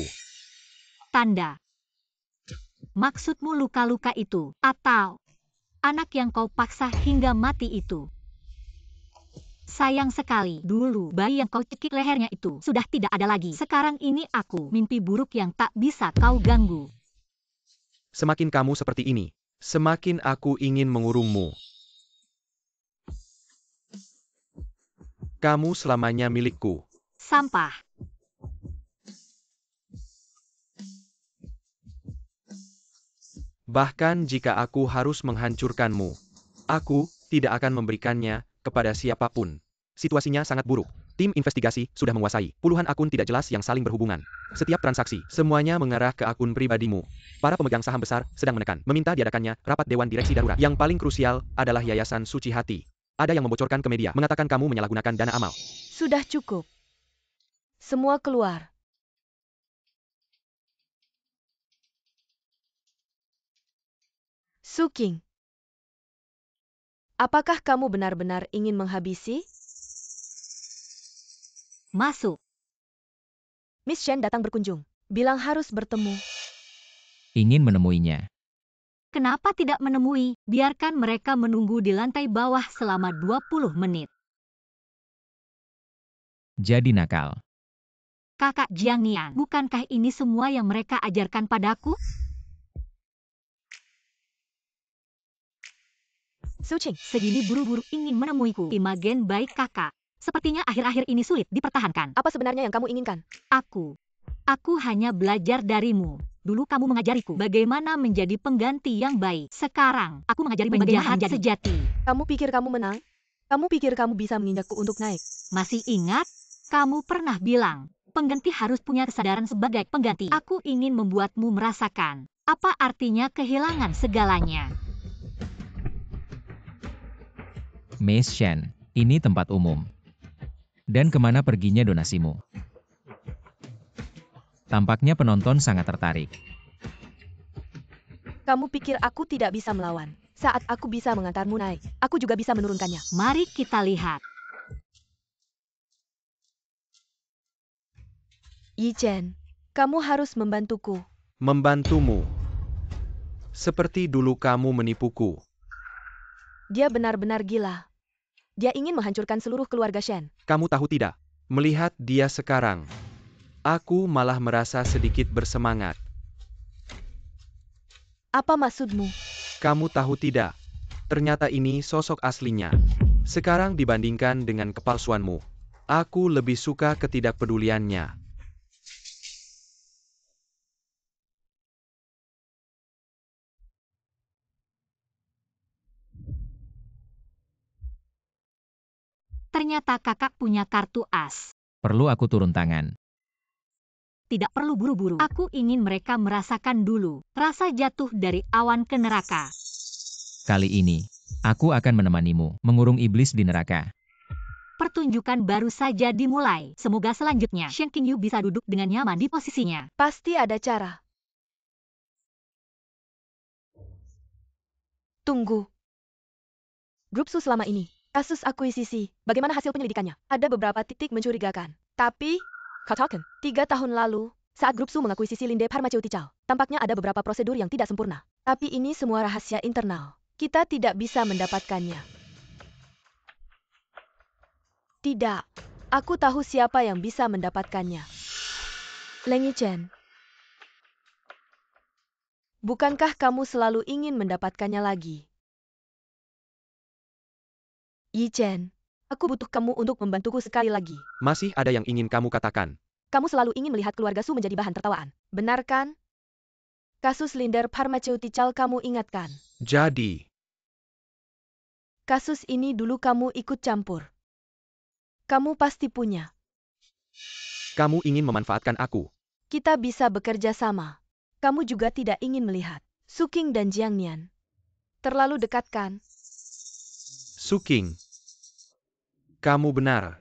Tanda. Maksudmu luka-luka itu, atau anak yang kau paksa hingga mati itu? Sayang sekali, dulu bayi yang kau cekik lehernya itu sudah tidak ada lagi. Sekarang ini aku, mimpi buruk yang tak bisa kau ganggu. Semakin kamu seperti ini, semakin aku ingin mengurungmu. Kamu selamanya milikku. Sampah. Bahkan jika aku harus menghancurkanmu, aku tidak akan memberikannya kepada siapapun. Situasinya sangat buruk. Tim investigasi sudah menguasai puluhan akun tidak jelas yang saling berhubungan. Setiap transaksi, semuanya mengarah ke akun pribadimu. Para pemegang saham besar sedang menekan, meminta diadakannya rapat Dewan Direksi Darurat. Yang paling krusial adalah Yayasan Suci Hati. Ada yang membocorkan ke media, mengatakan kamu menyalahgunakan dana amal. Sudah cukup. Semua keluar. Su Qing, apakah kamu benar-benar ingin menghabisi? Masuk. Miss Shen datang berkunjung. Bilang harus bertemu. Ingin menemuinya. Kenapa tidak menemui? Biarkan mereka menunggu di lantai bawah selama 20 menit. Jadi nakal. Kakak Jiang Nian, bukankah ini semua yang mereka ajarkan padaku? Sucing, Segini buru-buru ingin menemuiku. Imagen baik kakak. Sepertinya akhir-akhir ini sulit dipertahankan. apa sebenarnya yang kamu inginkan? Aku hanya belajar darimu. Dulu kamu mengajariku bagaimana menjadi pengganti yang baik. Sekarang, aku mengajarimu penjahat sejati. Kamu pikir kamu menang? Kamu pikir kamu bisa menginjakku untuk naik? Masih ingat? Kamu pernah bilang, pengganti harus punya kesadaran sebagai pengganti. Aku ingin membuatmu merasakan apa artinya kehilangan segalanya. Miss Shen, ini tempat umum. Dan kemana perginya donasimu? Tampaknya penonton sangat tertarik. Kamu pikir aku tidak bisa melawan? Saat aku bisa mengantarmu naik, aku juga bisa menurunkannya. Mari kita lihat. Yi Chen, kamu harus membantuku. Membantumu. Seperti dulu kamu menipuku. Dia benar-benar gila. Dia ingin menghancurkan seluruh keluarga Shen. Kamu tahu tidak? Melihat dia sekarang, aku malah merasa sedikit bersemangat. Apa maksudmu? Kamu tahu tidak? Ternyata ini sosok aslinya. Sekarang dibandingkan dengan kepalsuanmu, aku lebih suka ketidakpeduliannya. Ternyata kakak punya kartu as. Perlu aku turun tangan. Tidak perlu buru-buru. Aku ingin mereka merasakan dulu rasa jatuh dari awan ke neraka. Kali ini, aku akan menemanimu mengurung iblis di neraka. Pertunjukan baru saja dimulai. Semoga selanjutnya Shen Qingyu bisa duduk dengan nyaman di posisinya. Pasti ada cara. Tunggu. Grup Su selama ini, kasus akuisisi, bagaimana hasil penyelidikannya? Ada beberapa titik mencurigakan. Tapi, katakan, 3 tahun lalu, saat Grup Su mengakuisisi Linde Pharmaceutical, tampaknya ada beberapa prosedur yang tidak sempurna. Tapi ini semua rahasia internal. Kita tidak bisa mendapatkannya. Tidak. Aku tahu siapa yang bisa mendapatkannya. Leng Yichen. Bukankah kamu selalu ingin mendapatkannya lagi? Yi Chen, aku butuh kamu untuk membantuku sekali lagi. Masih ada yang ingin kamu katakan? Kamu selalu ingin melihat keluarga Su menjadi bahan tertawaan. Benar kan? Kasus Linder Pharmaceutical kamu ingatkan. Jadi, Kasus ini dulu kamu ikut campur. Kamu pasti punya. kamu ingin memanfaatkan aku. Kita bisa bekerja sama. Kamu juga tidak ingin melihat Su Qing dan Jiang Nian. Terlalu dekat kan? Su Qing, kamu benar.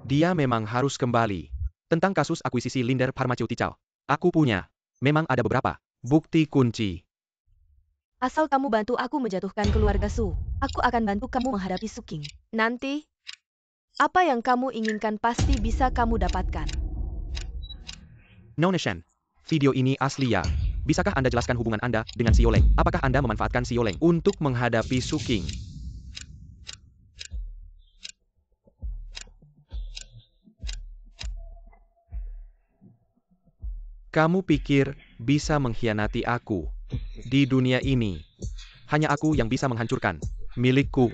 Dia memang harus kembali. Tentang kasus akuisisi Linder Pharmaceutical, aku punya. Memang ada beberapa bukti kunci. Asal kamu bantu aku menjatuhkan keluarga Su, aku akan bantu kamu menghadapi Su Qing. Nanti, apa yang kamu inginkan pasti bisa kamu dapatkan. Nona Shen, video ini asli ya. Bisakah Anda jelaskan hubungan Anda dengan Xiao Leng? Apakah Anda memanfaatkan Xiao Leng untuk menghadapi Su Qing? Kamu pikir bisa mengkhianati aku? Di dunia ini, hanya aku yang bisa menghancurkan milikku.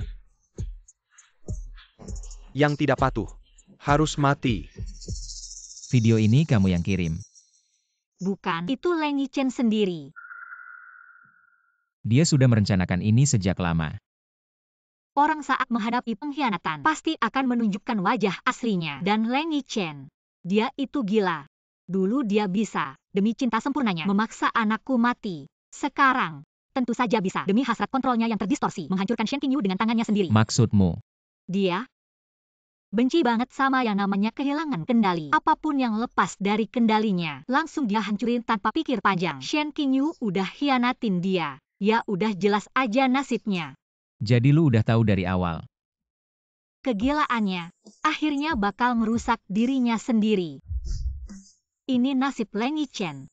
Yang tidak patuh, harus mati. Video ini kamu yang kirim. Bukan, itu Leng Yichen sendiri. Dia sudah merencanakan ini sejak lama. Orang saat menghadapi pengkhianatan pasti akan menunjukkan wajah aslinya. Dan Leng Yichen, dia itu gila. Dulu dia bisa, demi cinta sempurnanya, memaksa anakku mati. Sekarang, tentu saja bisa, demi hasrat kontrolnya yang terdistorsi, menghancurkan Shen Qingyu dengan tangannya sendiri. Maksudmu? Dia benci banget sama yang namanya kehilangan kendali. Apapun yang lepas dari kendalinya, langsung dia hancurin tanpa pikir panjang. Shen Qingyu udah hianatin dia. Ya udah jelas aja nasibnya. Jadi lu udah tahu dari awal. Kegilaannya, akhirnya bakal merusak dirinya sendiri. Ini nasib Leng Yichen.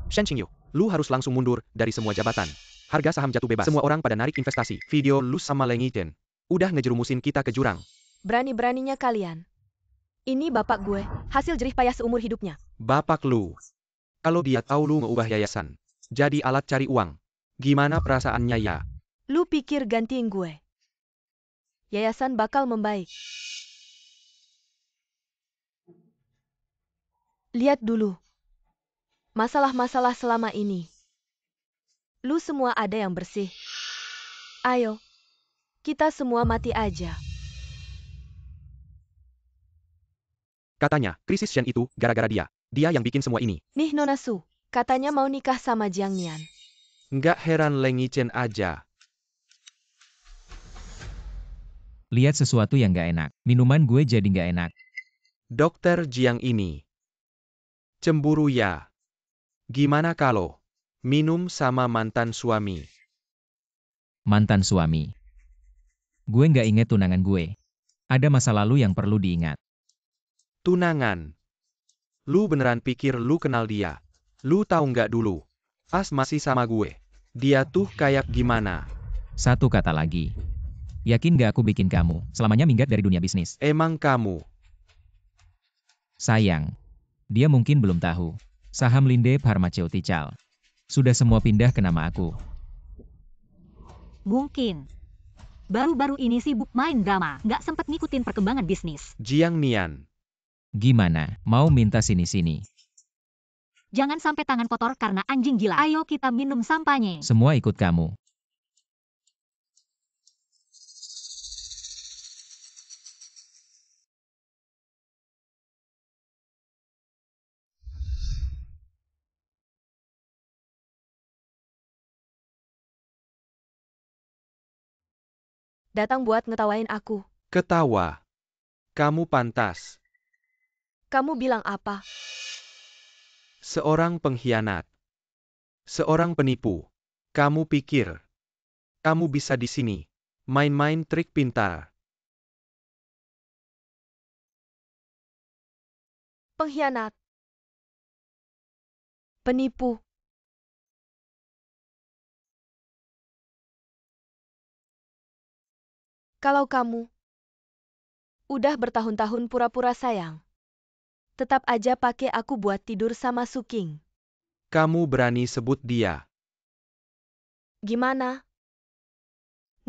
Shen Qingyu, lu harus langsung mundur dari semua jabatan. Harga saham jatuh bebas. Semua orang pada narik investasi. Video lu sama Leng Yichen udah ngejerumusin kita ke jurang. Berani-beraninya kalian. Ini bapak gue, hasil jerih payah seumur hidupnya. Bapak lu. Kalau dia tahu lu ngeubah yayasan jadi alat cari uang, gimana perasaannya ya? Lu pikir gantiin gue? Yayasan bakal membaik. Lihat dulu. Masalah-masalah selama ini. Lu semua ada yang bersih. Ayo. Kita semua mati aja. Katanya, krisis Shen itu gara-gara dia. Dia yang bikin semua ini. Nih Nona Su, katanya mau nikah sama Jiang Nian. Nggak heran Leng Yichen aja. Lihat sesuatu yang gak enak. Minuman gue jadi gak enak. Dokter Jiang ini cemburu ya. Gimana kalau minum sama mantan suami? Mantan suami. Gue gak inget tunangan gue. Ada masa lalu yang perlu diingat. Tunangan. Lu beneran pikir lu kenal dia? Lu tahu nggak dulu? Pas masih sama gue, dia tuh kayak gimana? Satu kata lagi. Yakin gak aku bikin kamu selamanya minggat dari dunia bisnis? Emang kamu? Sayang. Dia mungkin belum tahu. Saham Linde Pharmaceutical sudah semua pindah ke nama aku. Mungkin. Baru-baru ini sibuk main drama, nggak sempet ngikutin perkembangan bisnis. Jiang Nian. Gimana? Mau minta sini-sini? Jangan sampai tangan kotor karena anjing gila. Ayo kita minum sampahnya. Semua ikut kamu. Datang buat ngetawain aku. Ketawa. Kamu pantas. Kamu bilang apa? Seorang pengkhianat. Seorang penipu. Kamu pikir kamu bisa di sini main-main trik pintar? Pengkhianat. Penipu. Kalau kamu udah bertahun-tahun pura-pura sayang, tetap aja pakai aku buat tidur sama Suking. Kamu berani sebut dia? Gimana?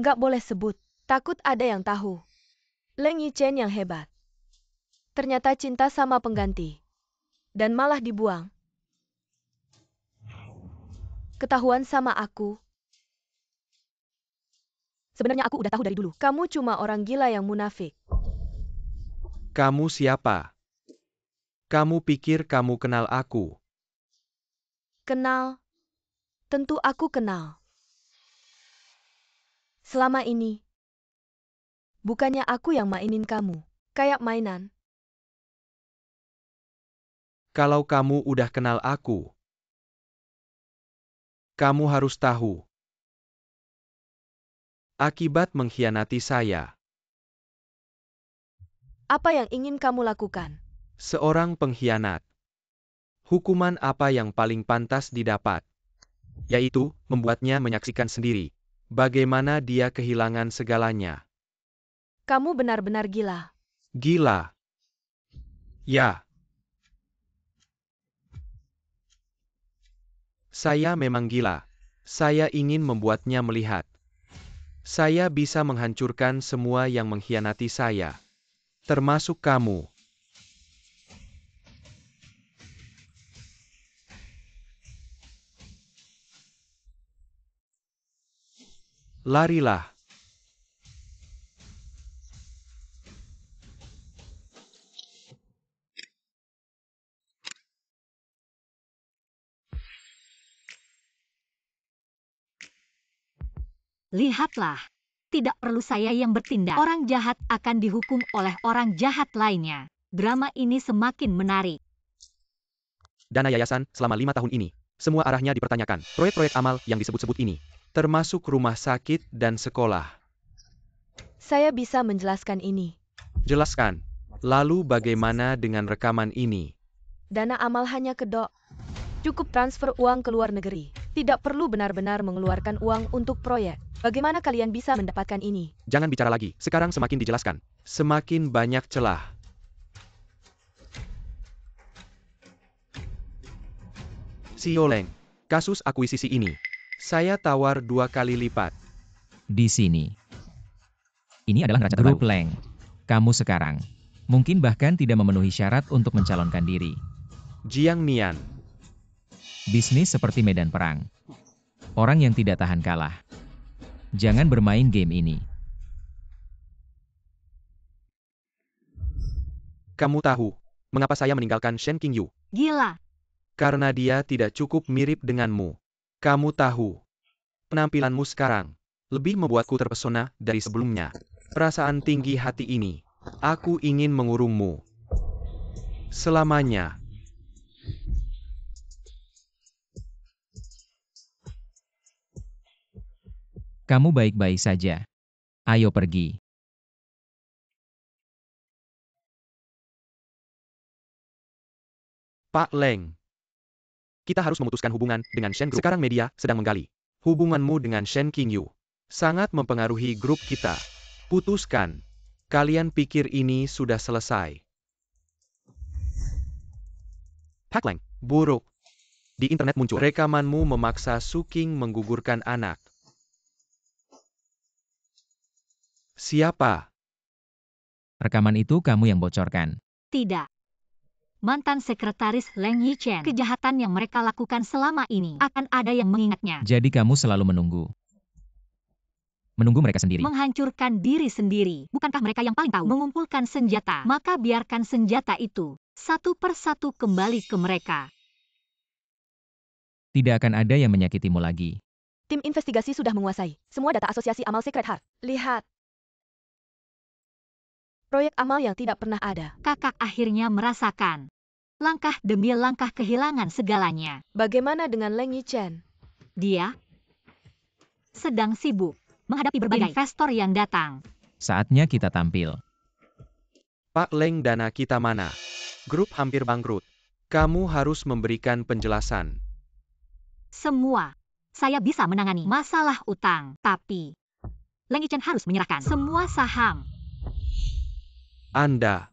Nggak boleh sebut, takut ada yang tahu. Leng Yichen yang hebat. Ternyata cinta sama pengganti. Dan malah dibuang. Ketahuan sama aku. Sebenarnya aku udah tahu dari dulu. Kamu cuma orang gila yang munafik. Kamu siapa? Kamu pikir kamu kenal aku? Kenal? Tentu aku kenal. Selama ini, bukannya aku yang mainin kamu, kayak mainan. Kalau kamu udah kenal aku, kamu harus tahu akibat mengkhianati saya. Apa yang ingin kamu lakukan? Seorang pengkhianat. Hukuman apa yang paling pantas didapat? Yaitu, membuatnya menyaksikan sendiri bagaimana dia kehilangan segalanya. Kamu benar-benar gila. Gila. Ya. Saya memang gila. Saya ingin membuatnya melihat. Saya bisa menghancurkan semua yang mengkhianati saya. Termasuk kamu. Larilah. Lihatlah. Tidak perlu saya yang bertindak. Orang jahat akan dihukum oleh orang jahat lainnya. Drama ini semakin menarik. Dana yayasan selama 5 tahun ini. Semua arahnya dipertanyakan. Proyek-proyek amal yang disebut-sebut ini. Termasuk rumah sakit dan sekolah. Saya bisa menjelaskan ini. Jelaskan. Lalu bagaimana dengan rekaman ini? Dana amal hanya kedok. Cukup transfer uang ke luar negeri. Tidak perlu benar-benar mengeluarkan uang untuk proyek. Bagaimana kalian bisa mendapatkan ini? Jangan bicara lagi, sekarang semakin dijelaskan. Semakin banyak celah. CEO Leng, kasus akuisisi ini. Saya tawar 2 kali lipat. Di sini. Ini adalah neraca Grup Leng. Kamu sekarang mungkin bahkan tidak memenuhi syarat untuk mencalonkan diri. Jiang Nian. Bisnis seperti medan perang. Orang yang tidak tahan kalah. Jangan bermain game ini. Kamu tahu, mengapa saya meninggalkan Shen Qingyu? Gila. Karena dia tidak cukup mirip denganmu. Kamu tahu, penampilanmu sekarang lebih membuatku terpesona dari sebelumnya. Perasaan tinggi hati ini, aku ingin mengurungmu selamanya. Kamu baik-baik saja. Ayo pergi. Pak Leng, kita harus memutuskan hubungan dengan Shen Group. Sekarang media sedang menggali hubunganmu dengan Shen Qingyu. Sangat mempengaruhi grup kita. Putuskan. Kalian pikir ini sudah selesai? Pak Leng, buruk. Di internet muncul rekamanmu memaksa Su Qing menggugurkan anak. Siapa? Rekaman itu kamu yang bocorkan. Tidak. Mantan sekretaris Leng Yichen. Kejahatan yang mereka lakukan selama ini akan ada yang mengingatnya. Jadi kamu selalu menunggu. Menunggu mereka sendiri. Menghancurkan diri sendiri. Bukankah mereka yang paling tahu mengumpulkan senjata? Maka biarkan senjata itu satu persatu kembali ke mereka. Tidak akan ada yang menyakitimu lagi. Tim investigasi sudah menguasai semua data asosiasi amal Secret Heart. Lihat. Proyek amal yang tidak pernah ada. Kakak akhirnya merasakan. Langkah demi langkah kehilangan segalanya. Bagaimana dengan Leng Yichen? Dia sedang sibuk menghadapi berbagai investor yang datang. Saatnya kita tampil. Pak Leng, dana kita mana? Grup hampir bangkrut. Kamu harus memberikan penjelasan. Semua. Saya bisa menangani masalah utang. Tapi Leng Yichen harus menyerahkan semua saham. Anda.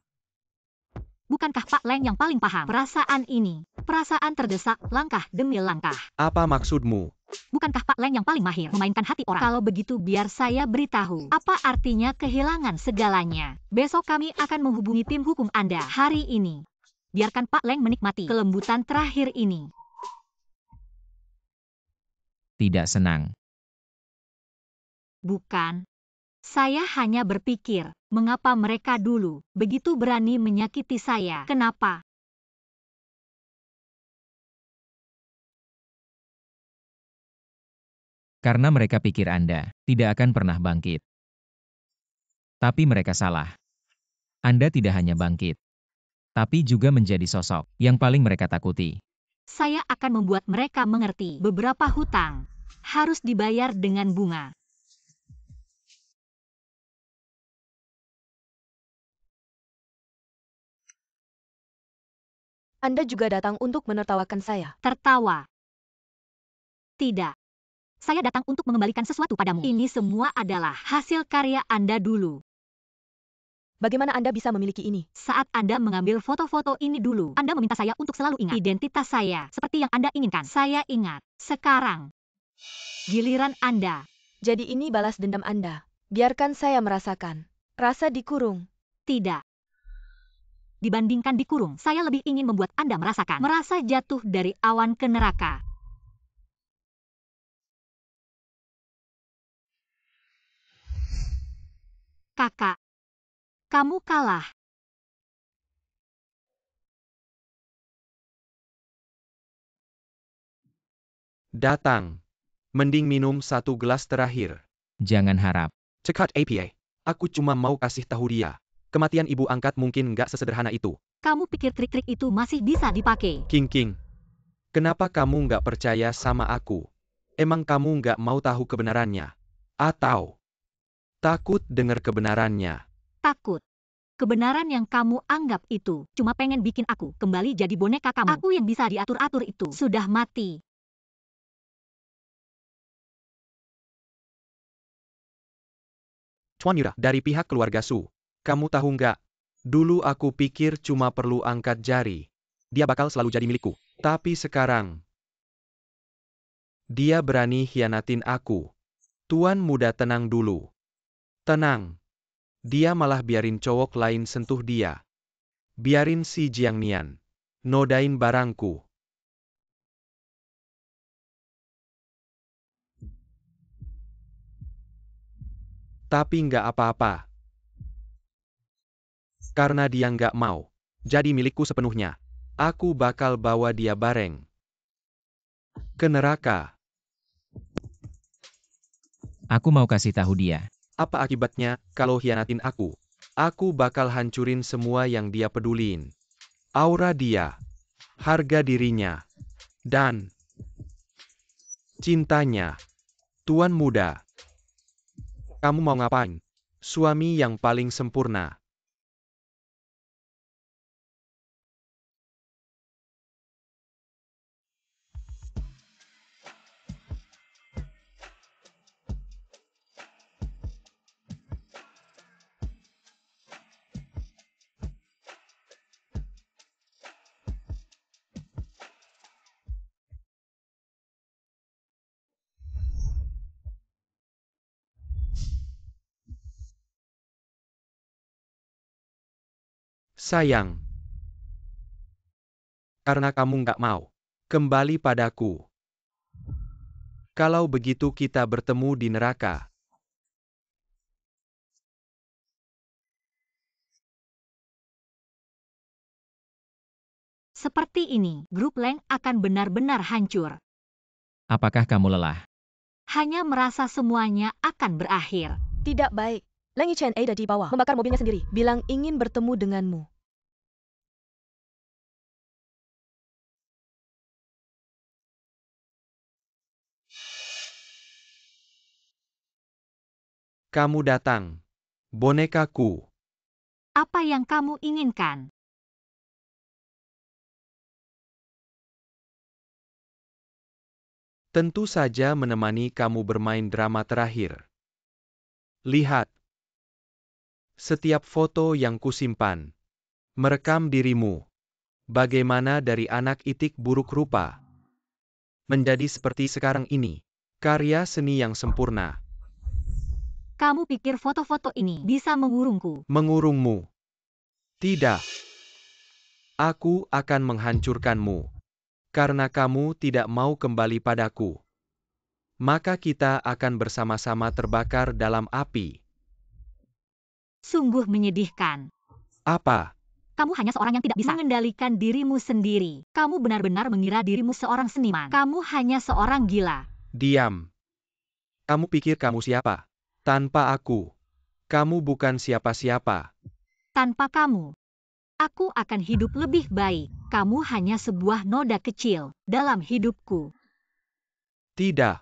Bukankah Pak Leng yang paling paham perasaan ini? Perasaan terdesak langkah demi langkah. Apa maksudmu? Bukankah Pak Leng yang paling mahir memainkan hati orang? Kalau begitu biar saya beritahu. Apa artinya kehilangan segalanya? Besok kami akan menghubungi tim hukum Anda hari ini. Biarkan Pak Leng menikmati kelembutan terakhir ini. Tidak senang. Bukan. Saya hanya berpikir, mengapa mereka dulu begitu berani menyakiti saya? Kenapa? Karena mereka pikir Anda tidak akan pernah bangkit. Tapi mereka salah. Anda tidak hanya bangkit, tapi juga menjadi sosok yang paling mereka takuti. Saya akan membuat mereka mengerti beberapa hutang harus dibayar dengan bunga. Anda juga datang untuk menertawakan saya. Tertawa. Tidak. Saya datang untuk mengembalikan sesuatu padamu. Ini semua adalah hasil karya Anda dulu. Bagaimana Anda bisa memiliki ini? Saat Anda mengambil foto-foto ini dulu, Anda meminta saya untuk selalu ingat identitas saya, seperti yang Anda inginkan. Saya ingat. Sekarang, giliran Anda. Jadi ini balas dendam Anda. Biarkan saya merasakan rasa dikurung. Tidak. Dibandingkan dikurung, saya lebih ingin membuat Anda merasakan merasa jatuh dari awan ke neraka. Kakak, kamu kalah. Datang. Mending minum 1 gelas terakhir. Jangan harap. Cekat APA. Aku cuma mau kasih tahu dia. Kematian ibu angkat mungkin nggak sesederhana itu. Kamu pikir trik-trik itu masih bisa dipakai? King. Kenapa kamu nggak percaya sama aku? Emang kamu nggak mau tahu kebenarannya? Atau takut dengar kebenarannya? Takut. Kebenaran yang kamu anggap itu cuma pengen bikin aku kembali jadi boneka kamu. Aku yang bisa diatur-atur itu sudah mati. Tuan Yura, dari pihak keluarga Su. Kamu tahu nggak? Dulu aku pikir cuma perlu angkat jari. Dia bakal selalu jadi milikku. Tapi sekarang, dia berani hianatin aku. Tuan muda tenang dulu. Tenang. Dia malah biarin cowok lain sentuh dia. Biarin si Jiang Nian nodain barangku. Tapi nggak apa-apa. Karena dia nggak mau jadi milikku sepenuhnya. Aku bakal bawa dia bareng ke neraka. Aku mau kasih tahu dia. Apa akibatnya kalau hianatin aku? Aku bakal hancurin semua yang dia pedulin. Aura dia, harga dirinya, dan cintanya. Tuan muda, kamu mau ngapain? Suami yang paling sempurna. Sayang. Karena kamu nggak mau kembali padaku. Kalau begitu kita bertemu di neraka. Seperti ini, grup Leng akan benar-benar hancur. Apakah kamu lelah? Hanya merasa semuanya akan berakhir. Tidak baik. Leng Yichen ada di bawah, membakar mobilnya sendiri. Bilang ingin bertemu denganmu. Kamu datang. Bonekaku. Apa yang kamu inginkan? Tentu saja menemani kamu bermain drama terakhir. Lihat. Setiap foto yang kusimpan. Merekam dirimu. Bagaimana dari anak itik buruk rupa. Menjadi seperti sekarang ini. Karya seni yang sempurna. Kamu pikir foto-foto ini bisa mengurungku? Mengurungmu. Tidak. Aku akan menghancurkanmu. Karena kamu tidak mau kembali padaku. Maka kita akan bersama-sama terbakar dalam api. Sungguh menyedihkan. Apa? Kamu hanya seorang yang tidak bisa mengendalikan dirimu sendiri. Kamu benar-benar mengira dirimu seorang seniman. Kamu hanya seorang gila. Diam. Kamu pikir kamu siapa? Tanpa aku. Kamu bukan siapa-siapa. Tanpa kamu, aku akan hidup lebih baik. Kamu hanya sebuah noda kecil dalam hidupku. Tidak.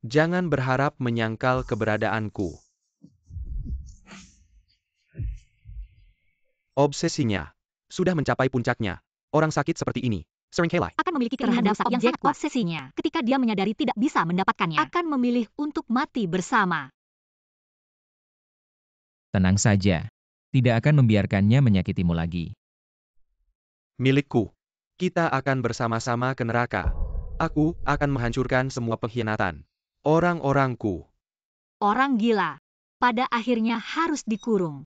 Jangan berharap menyangkal keberadaanku. Obsesinya sudah mencapai puncaknya. Orang sakit seperti ini seringkali Akan memiliki keinginan terhadap rusak yang sangat kuat. Obsesinya, ketika dia menyadari tidak bisa mendapatkannya, akan memilih untuk mati bersama. Tenang saja. Tidak akan membiarkannya menyakitimu lagi. milikku. Kita akan bersama-sama ke neraka. Aku akan menghancurkan semua pengkhianatan. Orang-orangku. Orang gila, pada akhirnya harus dikurung.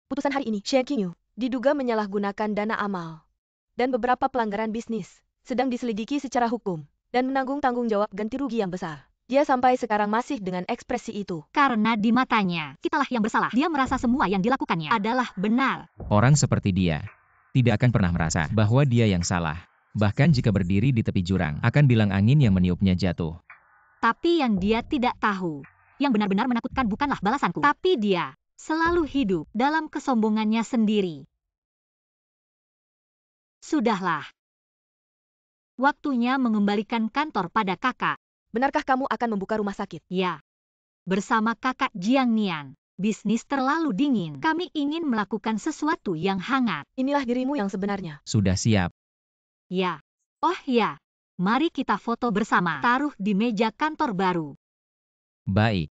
Putusan hari ini, Shen Qingyu diduga menyalahgunakan dana amal dan beberapa pelanggaran bisnis sedang diselidiki secara hukum dan menanggung tanggung jawab ganti rugi yang besar. Dia sampai sekarang masih dengan ekspresi itu. Karena di matanya, kitalah yang bersalah. Dia merasa semua yang dilakukannya adalah benar. Orang seperti dia tidak akan pernah merasa bahwa dia yang salah. Bahkan jika berdiri di tepi jurang, akan bilang angin yang meniupnya jatuh. Tapi yang dia tidak tahu, yang benar-benar menakutkan bukanlah balasanku, tapi dia selalu hidup dalam kesombongannya sendiri. Sudahlah. Waktunya mengembalikan kantor pada kakak. Benarkah kamu akan membuka rumah sakit? Ya. Bersama kakak Jiang Nian, bisnis terlalu dingin. Kami ingin melakukan sesuatu yang hangat. Inilah dirimu yang sebenarnya. Sudah siap. Ya. Oh ya. Mari kita foto bersama. Taruh di meja kantor baru. Baik.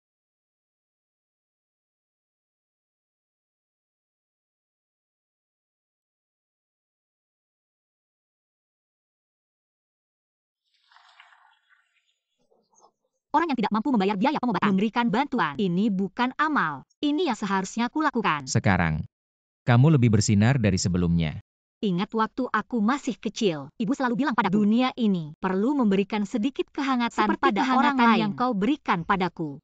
Orang yang tidak mampu membayar biaya pengobatan memberikan bantuan. Ini bukan amal. Ini yang seharusnya kulakukan. Sekarang, kamu lebih bersinar dari sebelumnya. Ingat waktu aku masih kecil, ibu selalu bilang padaku, dunia ini perlu memberikan sedikit kehangatan pada orang lain yang kau berikan padaku.